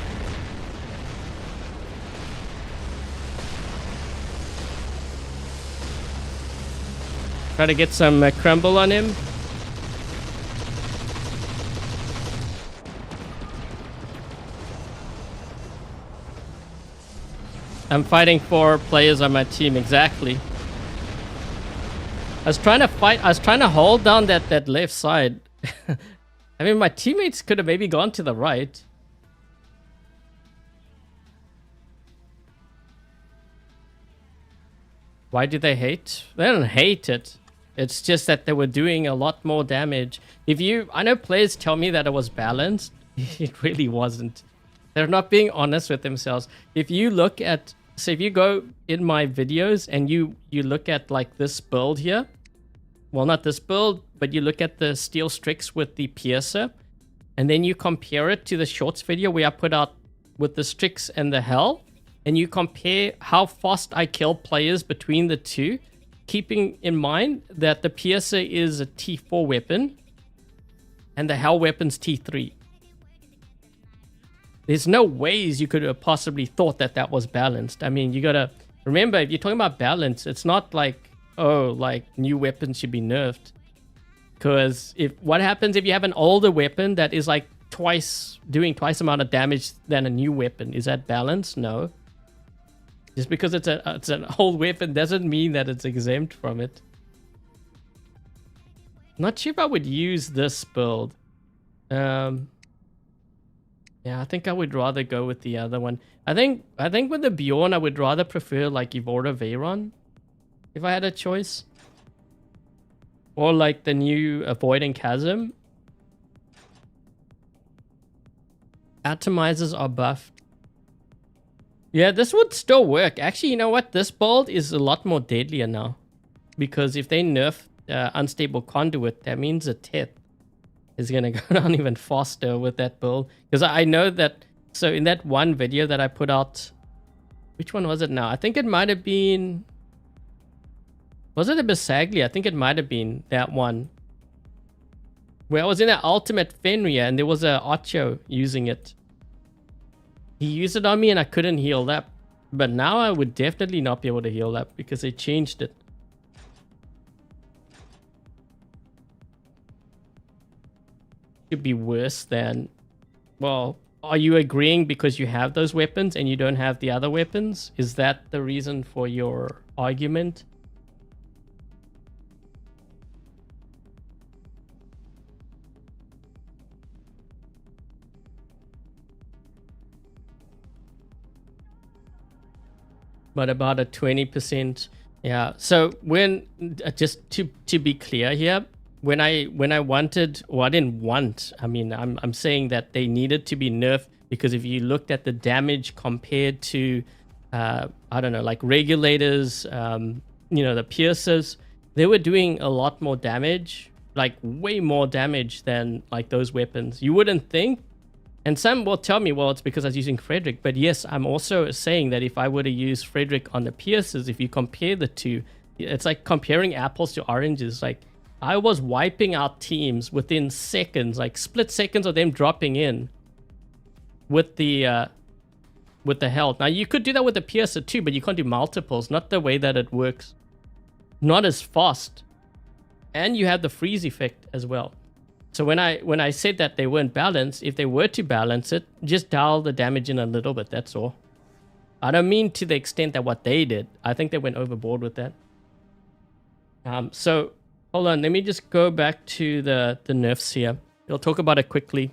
Try to get some crumble on him. I'm fighting 4 players on my team, exactly. I was trying to fight, I was trying to hold down that left side. I mean, my teammates could have maybe gone to the right. Why do they hate? They don't hate it. It's just that they were doing a lot more damage. I know players tell me that it was balanced. It really wasn't. They're not being honest with themselves. If you look at, so if you go in my videos and you look at like this build here, well, not this build, but you look at the steel Stryx with the piercer, and then you compare it to the shorts video where I put out with the Stryx and the Hell, and you compare how fast I kill players between the two, keeping in mind that the piercer is a T4 weapon and the Hell weapon's T3. There's no ways you could have possibly thought that that was balanced. I mean, you gotta remember, if you're talking about balance, it's not like, oh, like new weapons should be nerfed. Because what happens if you have an older weapon that is like doing twice the amount of damage than a new weapon? Is that balanced? No. Just because it's an old weapon doesn't mean that it's exempt from it. Not sure if I would use this build. Yeah, I think I would rather go with the other one. I think with the Bjorn, I would rather prefer like Evora Veyron if I had a choice. Or like the new Avoiding Chasm. Atomizers are buffed. Yeah, this would still work. Actually, you know what? This build is a lot more deadlier now. Because if they nerf Unstable Conduit, that means a Teth is going to go down even faster with that build. Because I know that... So in that one video that I put out... Which one was it now? I think it might have been... Was it a Basaglia? I think it might have been that one. Where I was in an Ultimate Fenrir and there was a Ocho using it. He used it on me and I couldn't heal up. But now I would definitely not be able to heal up because they changed it. Should be worse than... Well, are you agreeing because you have those weapons and you don't have the other weapons? Is that the reason for your argument? But about a 20%. Yeah. So when just to be clear here, when I wanted, well, I didn't want. I mean, I'm saying that they needed to be nerfed because if you looked at the damage compared to, I don't know, like regulators, you know, the piercers, they were doing a lot more damage, like way more damage than like those weapons. You wouldn't think. And some will tell me, well, it's because I was using Frederick. But yes, I'm also saying that if I were to use Frederick on the piercers, if you compare the two, it's like comparing apples to oranges. Like, I was wiping out teams within seconds, like split seconds of them dropping in with the health. Now, you could do that with the piercer too, but you can't do multiples. Not the way that it works. Not as fast. And you have the freeze effect as well. So when I said that they weren't balanced, if they were to balance it, just dial the damage in a little bit, that's all. I don't mean to the extent that what they did. I think they went overboard with that. So, hold on, let me just go back to the nerfs here. We'll talk about it quickly.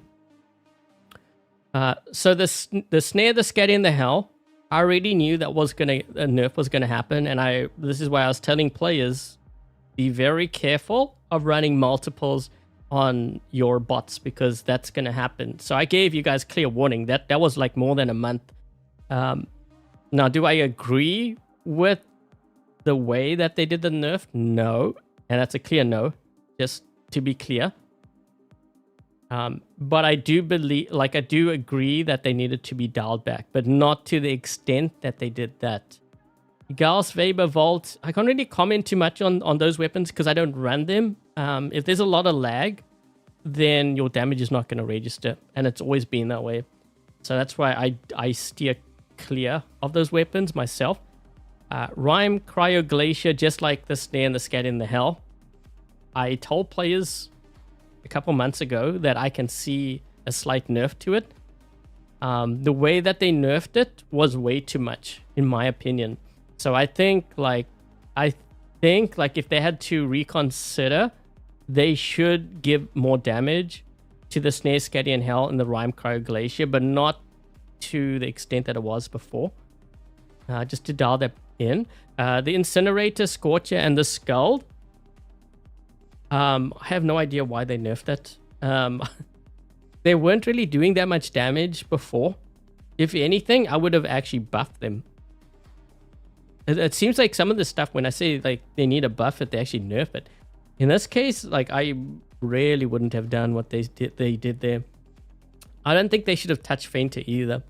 So the Snaer, the Skadi, and the Hell, I already knew that a nerf was gonna happen, and this is why I was telling players, be very careful of running multiples on your bots because that's going to happen. So I gave you guys clear warning. That was like more than a month. Now, do I agree with the way that they did the nerf? No. And that's a clear no, just to be clear. But I do I do agree that they needed to be dialed back, but not to the extent that they did that. Gauss, Weber, Volt, I can't really comment too much on those weapons because I don't run them. If there's a lot of lag, then your damage is not going to register, and it's always been that way. So that's why I steer clear of those weapons myself. Rime, Cryo, Glacier, just like the Snaer and the Skadi and the Hell. I told players a couple months ago that I can see a slight nerf to it. The way that they nerfed it was way too much, in my opinion. So I think like if they had to reconsider, they should give more damage to the Snaer, Skadi, and Hell in the Rime, Cryo, Glacier, but not to the extent that it was before. Just to dial that in. The Incinerator, Scorcher, and the Skull. I have no idea why they nerfed it. They weren't really doing that much damage before. If anything, I would have actually buffed them. It seems like some of the stuff, when I say like they need a buff it, they actually nerf it. In this case, like I really wouldn't have done what they did there. I don't think they should have touched Fainter either.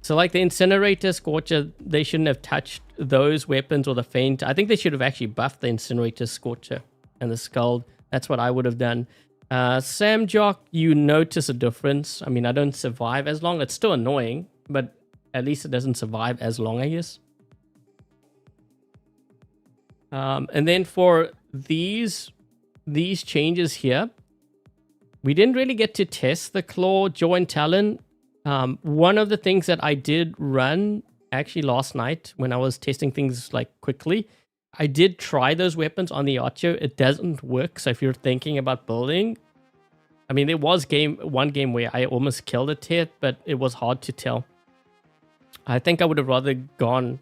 So like the Incinerator, Scorcher, they shouldn't have touched those weapons or the Faint. I think they should have actually buffed the Incinerator, Scorcher, and the Skull. That's what I would have done. Samjok, you notice a difference. I mean, I don't survive as long. It's still annoying, but at least it doesn't survive as long, I guess. And then for these changes here, we didn't really get to test the Claw, Jaw, and Talon. One of the things that I did run actually last night when I was testing things like quickly, I did try those weapons on the Ocho. It doesn't work. So if you're thinking about building, I mean, there was one game where I almost killed a Tet, but it was hard to tell. I think I would have rather gone,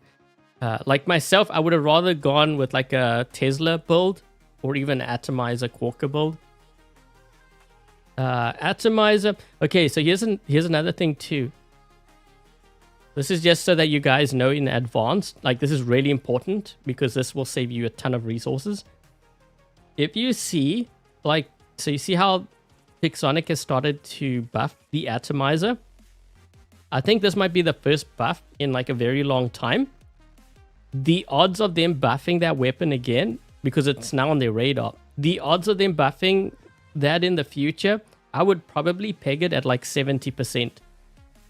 like myself, I would have rather gone with like a Tesla build or even Atomizer-Quarker build. Atomizer. Okay, so here's another thing too. This is just so that you guys know in advance. Like, this is really important because this will save you a ton of resources. If you see, like, so you see how Pixonic has started to buff the Atomizer? I think this might be the first buff in like a very long time. The odds of them buffing that weapon again, because it's now on their radar, the odds of them buffing that in the future, I would probably peg it at like 70%.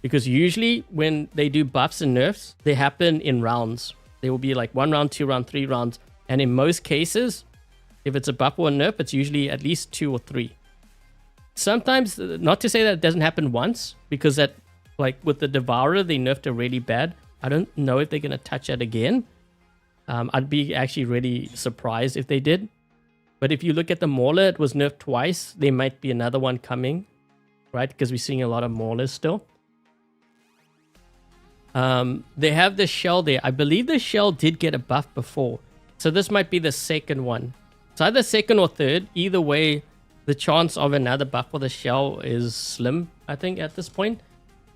Because usually when they do buffs and nerfs, they happen in rounds. They will be like 1 round, 2 round, 3 rounds. And in most cases, if it's a buff or a nerf, it's usually at least 2 or 3. Sometimes, not to say that it doesn't happen once, because that, like with the Devourer, they nerfed it really bad. I don't know if they're going to touch that again. I'd be actually really surprised if they did. But if you look at the Mauler, it was nerfed twice. There might be another one coming, right? Because we're seeing a lot of Maulers still. They have the Shell there. I believe the Shell did get a buff before. So this might be the second one. It's either second or third. Either way, the chance of another buff for the Shell is slim, I think, at this point.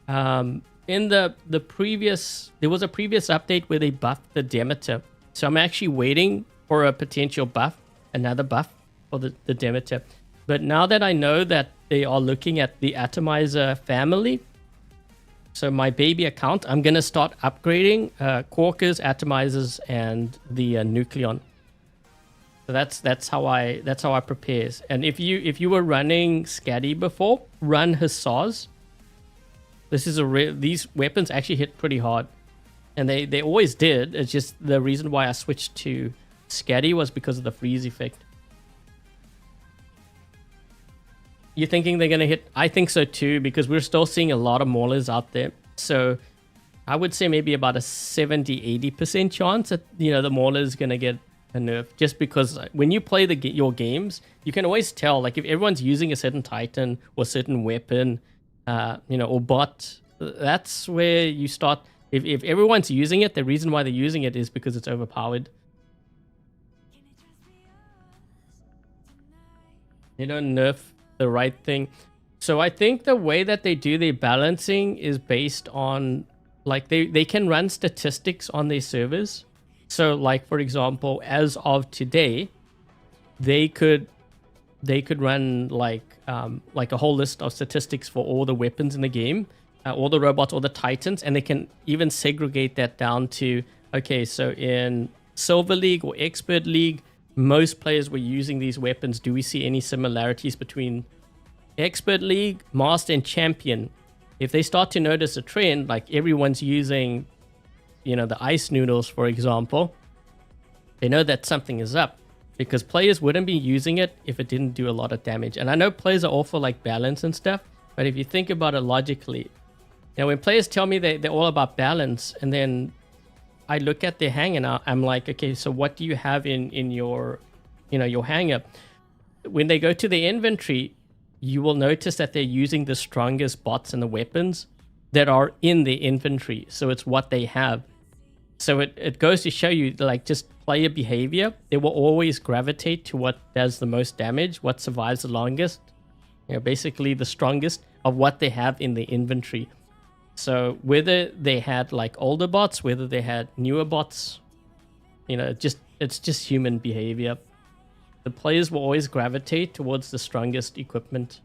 In the previous... There was a previous update where they buffed the Demeter. So I'm actually waiting for a potential buff. Another buff for the Demeter. But now that I know that they are looking at the Atomizer family... So my baby account, I'm going to start upgrading Quarkers, Atomizers, and the Nucleon. So that's how I prepare. And if you were running Skadi before, run Hussars. This is these weapons actually hit pretty hard, and they always did. It's just the reason why I switched to Skadi was because of the freeze effect. You're thinking they're going to hit? I think so too, because we're still seeing a lot of Maulers out there. So I would say maybe about a 70-80% chance that, you know, the Mauler is going to get a nerf. Just because when you play your games, you can always tell, like if everyone's using a certain Titan or certain weapon, you know, or bot, that's where you start. If everyone's using it, the reason why they're using it is because it's overpowered. You don't nerf the right thing. So I think the way that they do their balancing is based on, like, they can run statistics on their servers. So like, for example, as of today, they could run like a whole list of statistics for all the weapons in the game, all the robots, all the Titans, and they can even segregate that down to, okay, so in Silver League or Expert League, most players were using these weapons. Do we see any similarities between Expert League, Master, and Champion? If they start to notice a trend, like everyone's using, you know, the Ice Noodles, for example, they know that something is up, because players wouldn't be using it if it didn't do a lot of damage. And I know players are all for like balance and stuff, but if you think about it logically, you know, when players tell me they're all about balance, and then I look at their hanger, I'm like, okay, so what do you have in your, you know, your hanger? When they go to the inventory, you will notice that they're using the strongest bots and the weapons that are in the inventory. So it's what they have. So it goes to show you, like, just player behavior. They will always gravitate to what does the most damage, what survives the longest. You know, basically the strongest of what they have in the inventory. So whether they had like older bots, whether they had newer bots, you know, it's just human behavior. The players will always gravitate towards the strongest equipment.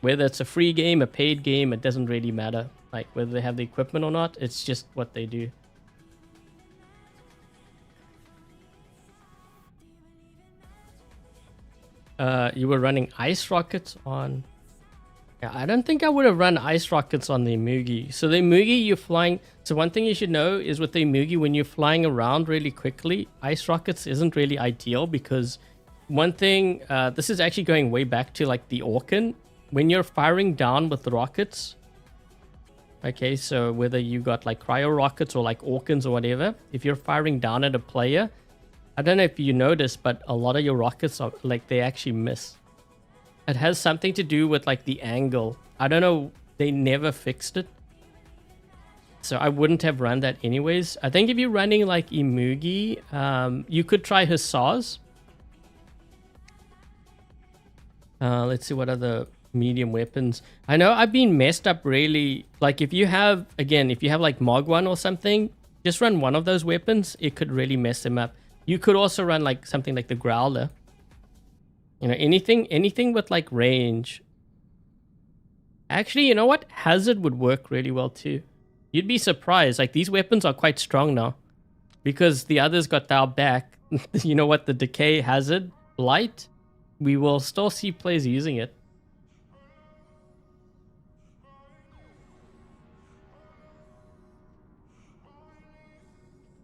Whether it's a free game, a paid game, it doesn't really matter. Like whether they have the equipment or not, it's just what they do. You were running ice rockets on... Yeah, I don't think I would have run ice rockets on the Mugi. So the Mugi, you're flying... So one thing you should know is with the Mugi, when you're flying around really quickly, ice rockets isn't really ideal, because one thing... this is actually going way back to like the Orkan. When you're firing down with rockets... Okay, so whether you got like Cryo rockets or like Orkans or whatever, if you're firing down at a player... I don't know if you noticed, but a lot of your rockets are like, they actually miss. It has something to do with like the angle. I don't know, they never fixed it. So I wouldn't have run that anyways. I think if you're running like Imugi, you could try Hussars. Let's see what other medium weapons. I know I've been messed up really. Like if you have, again, if you have like Mog 1 or something, just run one of those weapons. It could really mess them up. You could also run like something like the Growler. You know, anything with like range. Actually, you know what? Hazard would work really well too. You'd be surprised. Like these weapons are quite strong now. Because the others got dialed back. You know what? The Decay, Hazard, Light. We will still see players using it.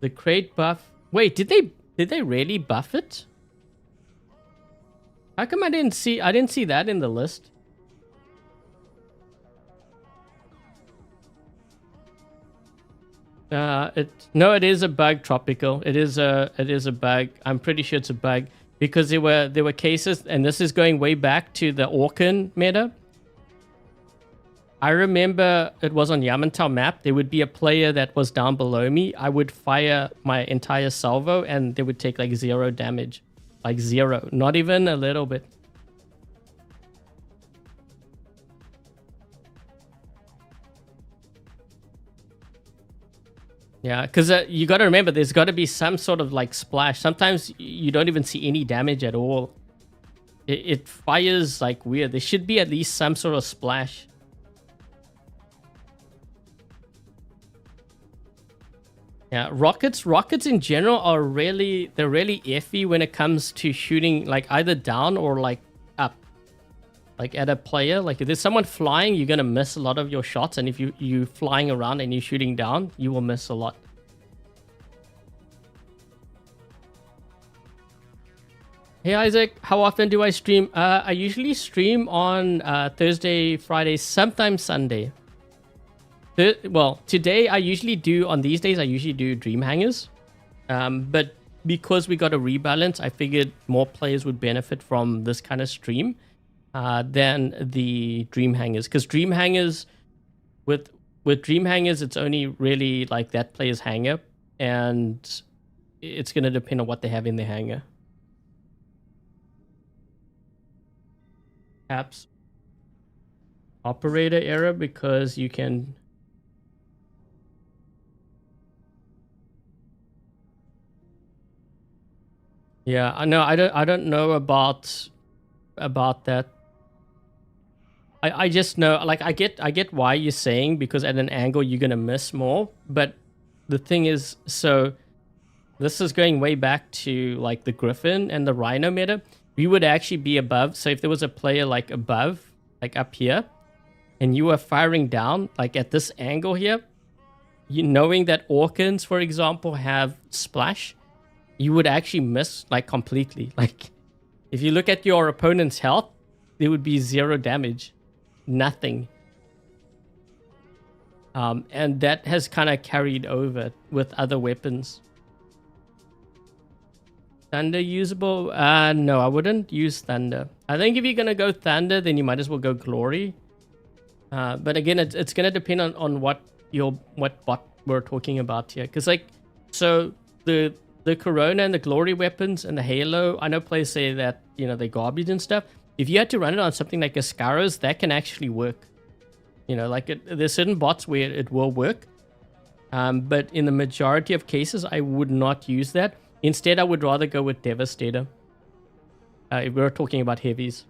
The Krait buff. Wait, did they really buff it? How come I didn't see that in the list? No, it is a bug, Tropical. It is a bug. I'm pretty sure it's a bug because there were cases, and this is going way back to the Orkan meta. I remember it was on Yamantau map. There would be a player that was down below me. I would fire my entire salvo, and they would take like 0 damage, like 0, not even a little bit. Yeah, because you got to remember, there's got to be some sort of like splash. Sometimes you don't even see any damage at all. It fires like weird. There should be at least some sort of splash. Yeah, rockets in general are they're really iffy when it comes to shooting like either down or like up. Like at a player, like if there's someone flying, you're gonna miss a lot of your shots, and if you flying around and you're shooting down, you will miss a lot. Hey Isaac, how often do I stream? I usually stream on Thursday, Friday, sometimes Sunday. Well, today I usually do, on these days I usually do Dream Hangers. But because we got a rebalance, I figured more players would benefit from this kind of stream than the Dream Hangers. Because Dream Hangers, with Dream Hangers, it's only really like that player's hanger, and it's going to depend on what they have in their hanger. Apps. Operator error because you can... Yeah, I know. I don't know about that. I just know, like, I get why you're saying, because at an angle you're gonna miss more. But the thing is, so this is going way back to like the Griffin and the Rhino meta. We would actually be above. So if there was a player like above, like up here, and you were firing down, like at this angle here, you knowing that Orkans, for example, have splash, you would actually miss like completely. Like if you look at your opponent's health, there would be 0 damage, nothing. And that has kind of carried over with other weapons. Thunder usable? No, I wouldn't use Thunder. I think if you're going to go Thunder, then you might as well go Glory. But again, it's going to depend on what bot we're talking about here. Because like, so the Corona and the Glory weapons and the Halo, I know players say that, you know, they're garbage and stuff. If you had to run it on something like a Scaros, that can actually work. You know, like there's certain bots where it will work. But in the majority of cases, I would not use that. Instead, I would rather go with Devastator. If we're talking about heavies.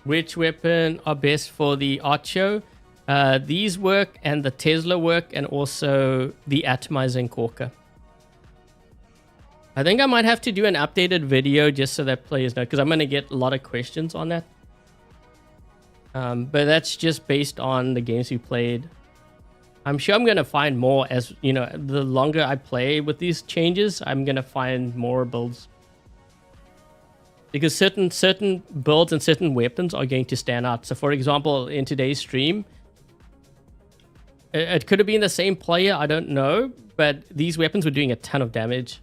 Which weapon are best for the Ocho? These work, and the Tesla work, and also the Atomizer-Quarker. I think I might have to do an updated video just so that players know, because I'm going to get a lot of questions on that. But that's just based on the games we played. I'm sure I'm going to find more as, you know, the longer I play with these changes, I'm going to find more builds. Because certain builds and certain weapons are going to stand out. So for example, in today's stream, it could have been the same player, I don't know, but these weapons were doing a ton of damage.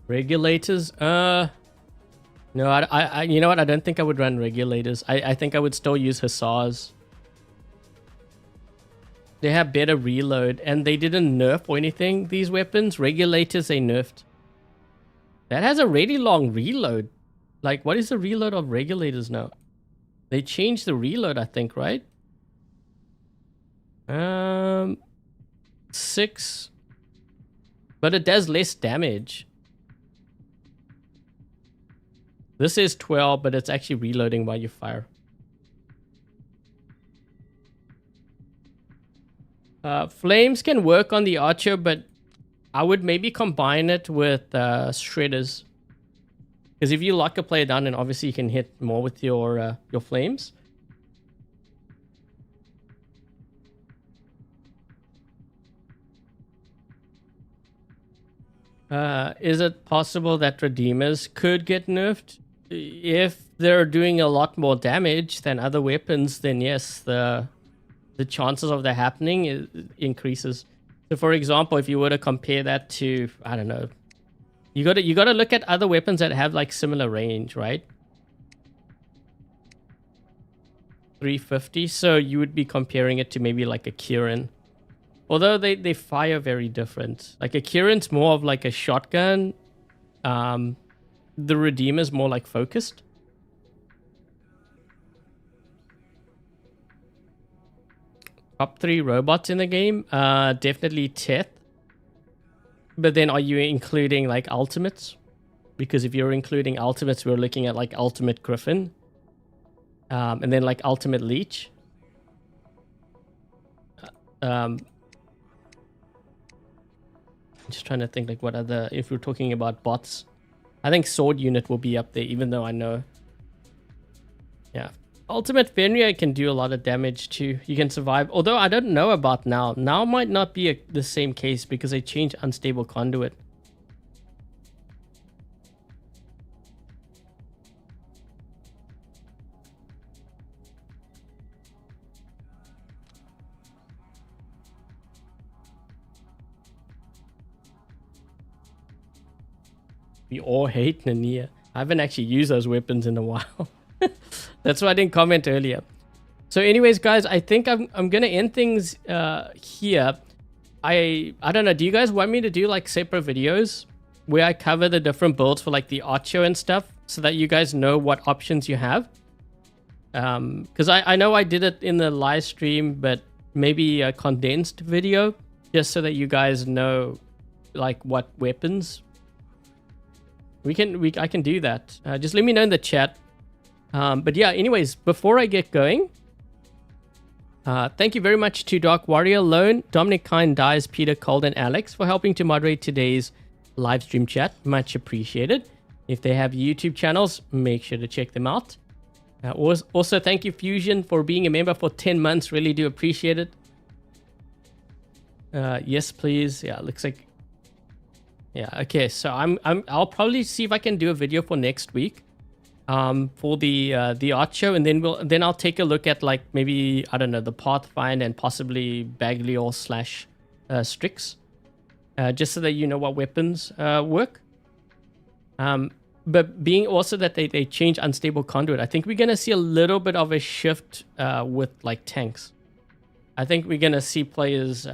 Regulators, No, you know what? I don't think I would run regulators. I think I would still use hussars. They have better reload, and they didn't nerf or anything, these weapons. Regulators, they nerfed. That has a really long reload. Like, what is the reload of regulators now? They changed the reload, I think, right? 6. But it does less damage. This is 12, but it's actually reloading while you fire. Flames can work on the Archer, but I would maybe combine it with Shredders. Because if you lock a player down, then obviously you can hit more with your flames. Is it possible that Redeemers could get nerfed? If they're doing a lot more damage than other weapons, then yes, the chances of that happening increases. So, for example, if you were to compare that to, I don't know, you got to look at other weapons that have like similar range, right? 350. So you would be comparing it to maybe like a Kirin. Although they fire very different. Like a Kirin's more of like a shotgun. The Redeemer's more like focused. Top 3 robots in the game. Definitely Teth. But then are you including like ultimates? Because if you're including ultimates, we're looking at like Ultimate Griffin. And then like Ultimate Leech. I'm just trying to think like what other, if we're talking about bots. I think Sword Unit will be up there, even though I know. Yeah. Ultimate Fenrir can do a lot of damage too. You can survive. Although I don't know about now. Now might not be the same case because they changed Unstable Conduit. We all hate Nania. I haven't actually used those weapons in a while. That's why I didn't comment earlier. So anyways, guys, I think I'm going to end things here. I don't know. Do you guys want me to do like separate videos where I cover the different builds for like the Archer and stuff so that you guys know what options you have? Because I know I did it in the live stream, but maybe a condensed video just so that you guys know like what weapons. I can do that. Just let me know in the chat. But yeah, anyways, before I get going, thank you very much to Dark Warrior, Lone, Dominic Kine, Dies, Peter, Cold, and Alex for helping to moderate today's live stream chat. Much appreciated. If they have YouTube channels, make sure to check them out. Also, thank you, Fusion, for being a member for 10 months. Really do appreciate it. Yes, please. Yeah, looks like. Yeah, okay. So I'll probably see if I can do a video for next week. For the art show, and then I'll take a look at like maybe, I don't know, the Pathfinder and possibly Baglior / Stryx, just so that you know what weapons work. But being also that they change Unstable Conduit, I think we're gonna see a little bit of a shift with like tanks. I think we're gonna see players.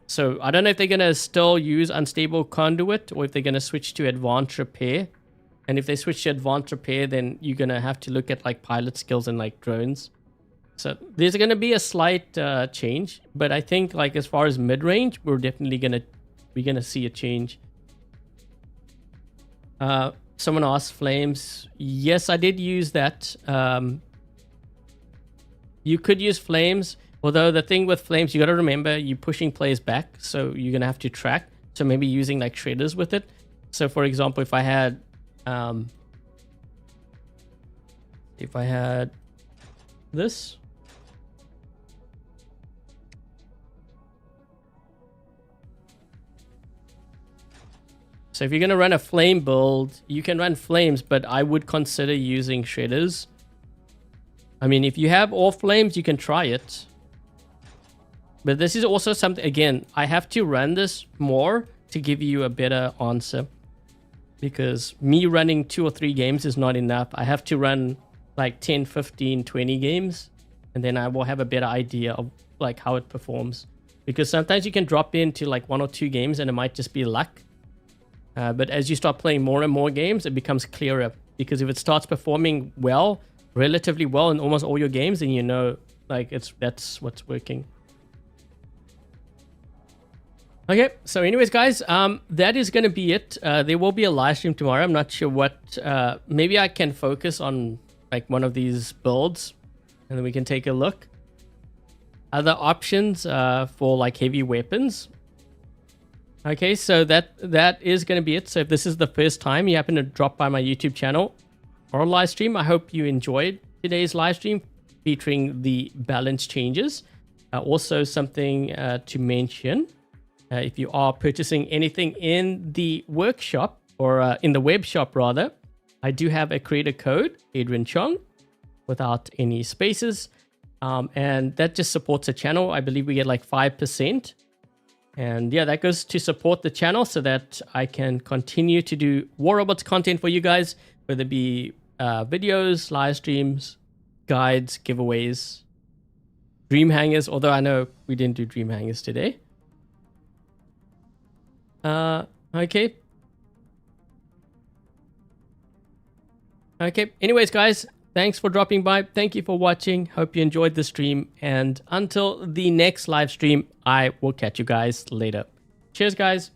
So I don't know if they're gonna still use Unstable Conduit or if they're gonna switch to Advanced Repair. And if they switch to Advanced Repair, then you're going to have to look at like pilot skills and like drones. So there's going to be a slight change. But I think like as far as mid-range, we're definitely going to see a change. Someone asked Flames. Yes, I did use that. You could use Flames. Although the thing with Flames, you got to remember you're pushing players back. So you're going to have to track. So maybe using like Shredders with it. So for example, if I had this, so if you're going to run a flame build, you can run flames, but I would consider using Shredders. I mean, if you have all flames, you can try it. But this is also something, again, I have to run this more to give you a better answer. because me running 2 or 3 games is not enough. I have to run like 10, 15, 20 games, and then I will have a better idea of like how it performs. Because sometimes you can drop into like 1 or 2 games and it might just be luck. But as you start playing more and more games, it becomes clearer. Because if it starts performing well, relatively well in almost all your games, then you know like that's what's working. Okay, so anyways, guys, that is going to be it. There will be a live stream tomorrow. I'm not sure what. Maybe I can focus on like one of these builds, and then we can take a look. Other options for like heavy weapons. Okay, so that is going to be it. So if this is the first time you happen to drop by my YouTube channel or live stream, I hope you enjoyed today's live stream featuring the balance changes. Also something to mention, if you are purchasing anything in the workshop or in the web shop rather, I do have a creator code, Adrian Chong, without any spaces. And that just supports the channel. I believe we get like 5%. And yeah, that goes to support the channel so that I can continue to do War Robots content for you guys, whether it be videos, live streams, guides, giveaways, dream hangers, although I know we didn't do dream hangers today. Okay. Anyways, guys, thanks for dropping by. Thank you for watching. Hope you enjoyed the stream. And until the next live stream, I will catch you guys later. Cheers, guys.